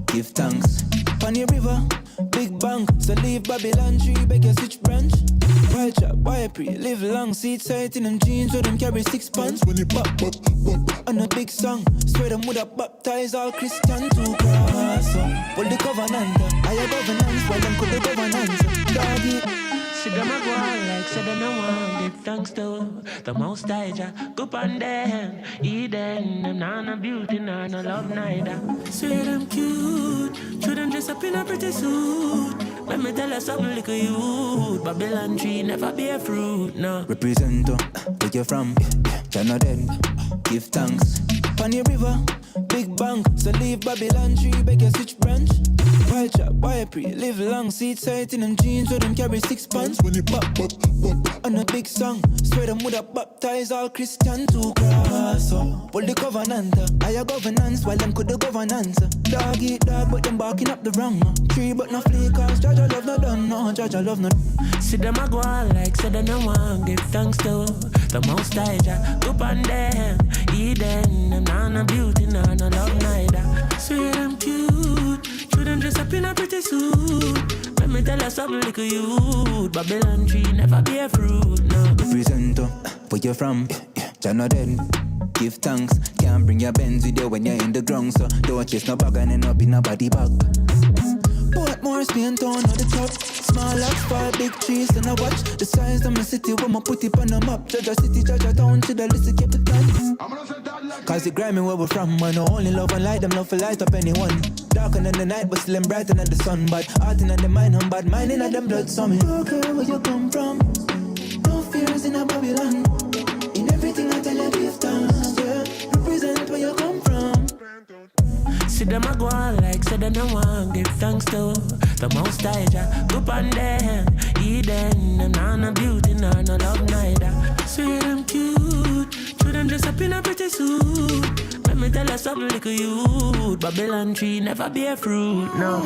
give thanks. Funny river, big bank, so leave Babylon tree, beg you switch branch. Wild chop, why pre, live long, seat sight in them jeans, so them carry 6 pants. When you pop, on a big song, swear them would have baptized all Christian to cross. Pull the covenant, higher governance, while them could the governance. Doggy. See them a go on like say them no want give thanks to the most I go on them. Eden, them not no beauty, not no love neither. Sweet them cute, children dress up in a pretty suit. Let me tell you something like a youth. Babylon tree never bear fruit, no. Represent where you from, Jana then, give thanks. Funny river, big bank, so leave Babylon tree, beg you switch branch. Wild chop, why pre, live long, seat sight in them jeans, so them carry 6 pants. When you pop, on a big song, swear them would have baptized all Christian to cross. Pull the covenant, higher governance, while them could the governance. Dog eat dog, but them barking up the wrong. Tree but no flea, cause Jaja love no done, no, Jaja love no. See them a go on like say they no want give thanks to the most I go on them. Eden, them not no beauty, not no love neither. Sweet them cute, children dress up in a pretty suit. Let me tell you something like a youth. Babylon tree never bear fruit, no. Represent where you from, Jana then, give thanks. Can't bring your Benz with you when you're in the ground, so don't chase no bag and end up in a body bag. Port more Spain town on the top. Small lots, 5 big trees, and I watch the size of my city when I put it on the map. Jaja city, Jaja town, to the list, keep it down. Cause the grimy where we're from, man, no only love and light, them love for light up anyone. Darker than the night, but still them brighter than the sun. But heart in the mind, I'm bad, mind in them blood, so me don't care where you come from. No fears in a Babylon. In everything I tell you, give thanks, yeah. Represent where you come from. See them a go on like say they no want give thanks to the most I go on them. Eden, them not no beauty, not no love neither. Sweet them cute, children dress up in a pretty suit. Let me tell you something like a youth. Babylon tree never bear fruit, no.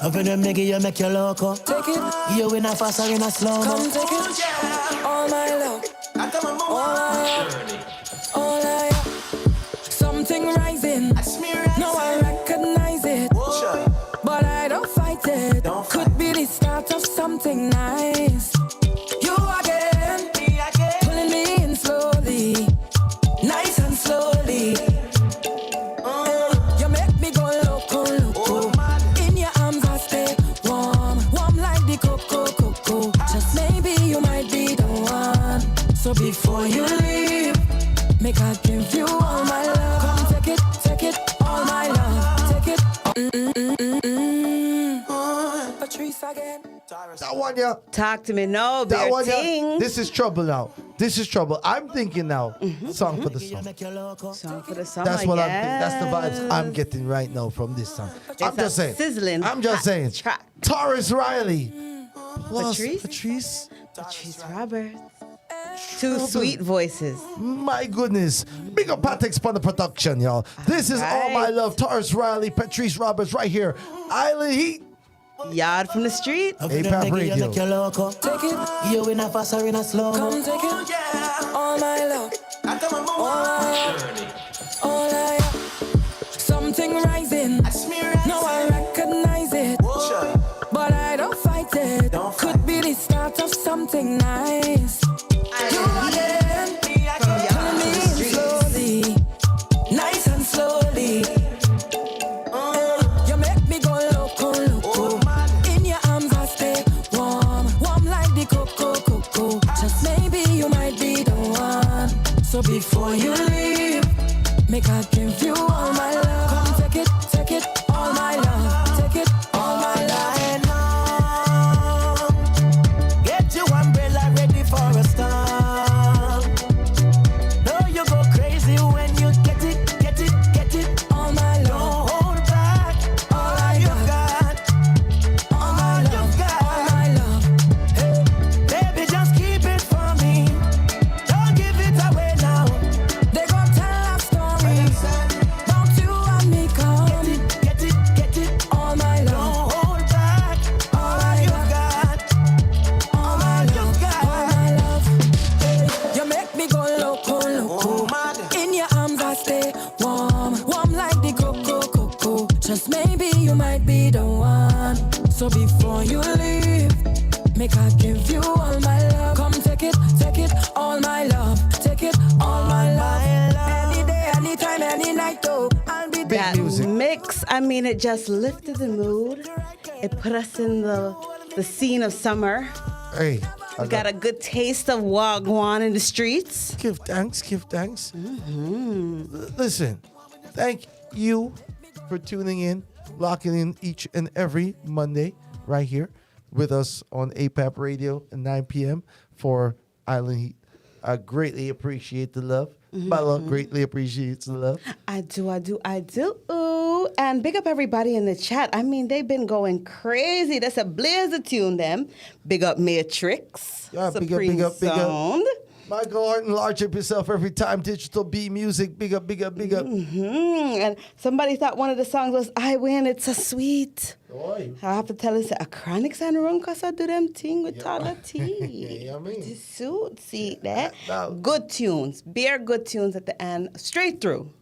Up in them nigga, you make you loco. Take it. You in a fast or in a slow. Come take it. All my love. All I have. Something rising. No, I recognize it. But I don't fight it. Could be the start of something nice. You again. Pulling me in slowly. Nice and slowly. You make me go loco, loco. In your arms I stay warm. Warm like the cocoa. Just maybe you might be the one. So before you leave, make I give you all my love. Come take it, all my love. Take it. Patrice again. That one, yeah. Talk to me, no, That one, ting. yeah. This is trouble now. This is trouble. I'm thinking now. Song for the song. Song for the song. That's I what guess. That's the vibes I'm getting right now from this song. I'm a just saying. sizzling I'm just hot saying. track. Taurus Riley. Plus Patrice? Patrice. Patrice Roberts. Two sweet voices. My goodness. Big up Patrice for the production, y'all. This is All My Love. Taurus Riley, Patrice Roberts right here. Island Heat. Yard from the street. A-Pap Radio. Take it. You in a fast or in a slow. Come take it. All my love. All I something rising. Now I recognize it. But I don't fight it. Could be the start of something nice. You again. Pulling me in slowly. Nice and slowly. You make me go loco, loco. In your arms I stay warm. Warm like the cocoa. Just maybe you might be the one. So before you leave, make I give you all my love. Come take it, all my love. Take it, all my love. Get your umbrella ready for a storm. No, you go crazy when you get it. All my love. Don't hold back. All you got. All my love. All my love. Hey, baby, just keep it for me. Don't give it away now. They gon' tell our story. Don't you and me come. Get it. All my love. Don't hold back. All you got. All my love. All my love. Hey, you make me go loco. In your arms I stay warm. Warm like the cocoa. Just maybe you might be the one. So before you leave, make I give you all my love. Come take it, all my love. Take it, all my love. Any day, anytime, any night, though. I'll be there. That mix, I mean, it just lifted the mood. It put us in the scene of summer. Hey. We got a good taste of Wagwan in the streets. Give thanks. Listen, thank you for tuning in, locking in each and every Monday right here with us on A-Pap Radio at 9 p.m. for Island Heat. I greatly appreciate the love. Bella greatly appreciates the love. I do. Ooh. And big up everybody in the chat. I mean, they've been going crazy. That's a blazer tune, them. Big up Matrix. Yeah, Supreme big up. Sound. Michael Horton, large up yourself every time. Digital B Music. Big up. And somebody thought one of the songs was I Win, It's So Sweet. Oy. I have to tell us a chronics and run because I do them thing with Tala T. Yeah, I mean. The suit, see that? Now- Good tunes. Bare good tunes at the end. Straight through.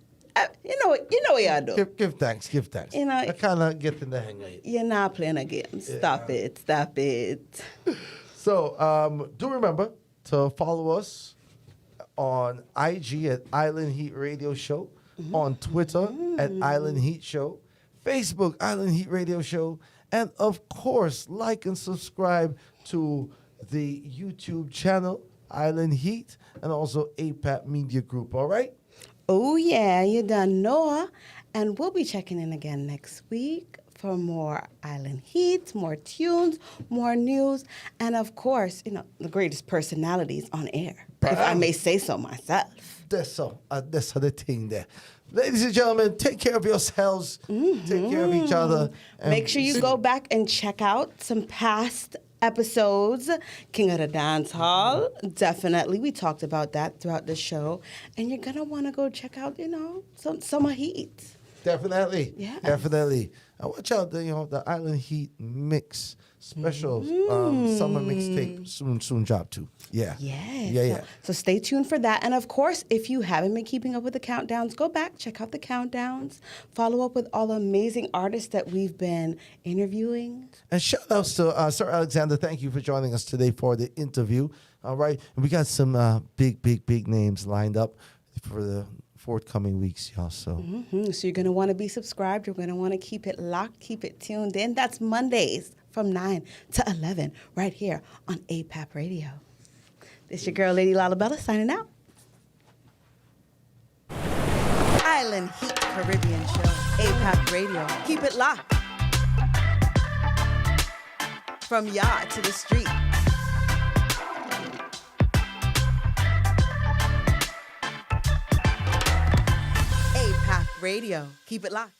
You know what y'all do. Give thanks. You know, I kind of get in the hang of it. You're not playing a game. Stop it. So do remember to follow us on IG at Island Heat Radio Show, on Twitter at Island Heat Show, Facebook Island Heat Radio Show, and of course, like and subscribe to the YouTube channel Island Heat and also A-Pap Media Group. All right? Oh, yeah, you done know. And we'll be checking in again next week for more Island Heat, more tunes, more news, and of course, the greatest personalities on air, if I may say so myself. That's the thing there. Ladies and gentlemen, take care of yourselves. Take care of each other. and Make sure you go back and check out some past episodes. King of the Dancehall, definitely. We talked about that throughout the show. And you're going to want to go check out, some summer heat. Definitely. Yeah. Definitely. And watch out, the Island Heat mix special summer mixtape soon drop too. Yeah. Yeah. So stay tuned for that. And of course, if you haven't been keeping up with the countdowns, go back, check out the countdowns, follow up with all the amazing artists that we've been interviewing. And shout outs to Sir Alexander. Thank you for joining us today for the interview. All right. And we got some big names lined up for the forthcoming weeks, y'all. So you're going to want to be subscribed. You're going to want to keep it locked, keep it tuned in. That's Mondays from 9 to 11 right here on A-Pap Radio. This your girl, Lady Lalabella, signing out. Island Heat Caribbean Show, A-Pap Radio. Keep it locked. From yard to the street. A-Pap Radio. Keep it locked.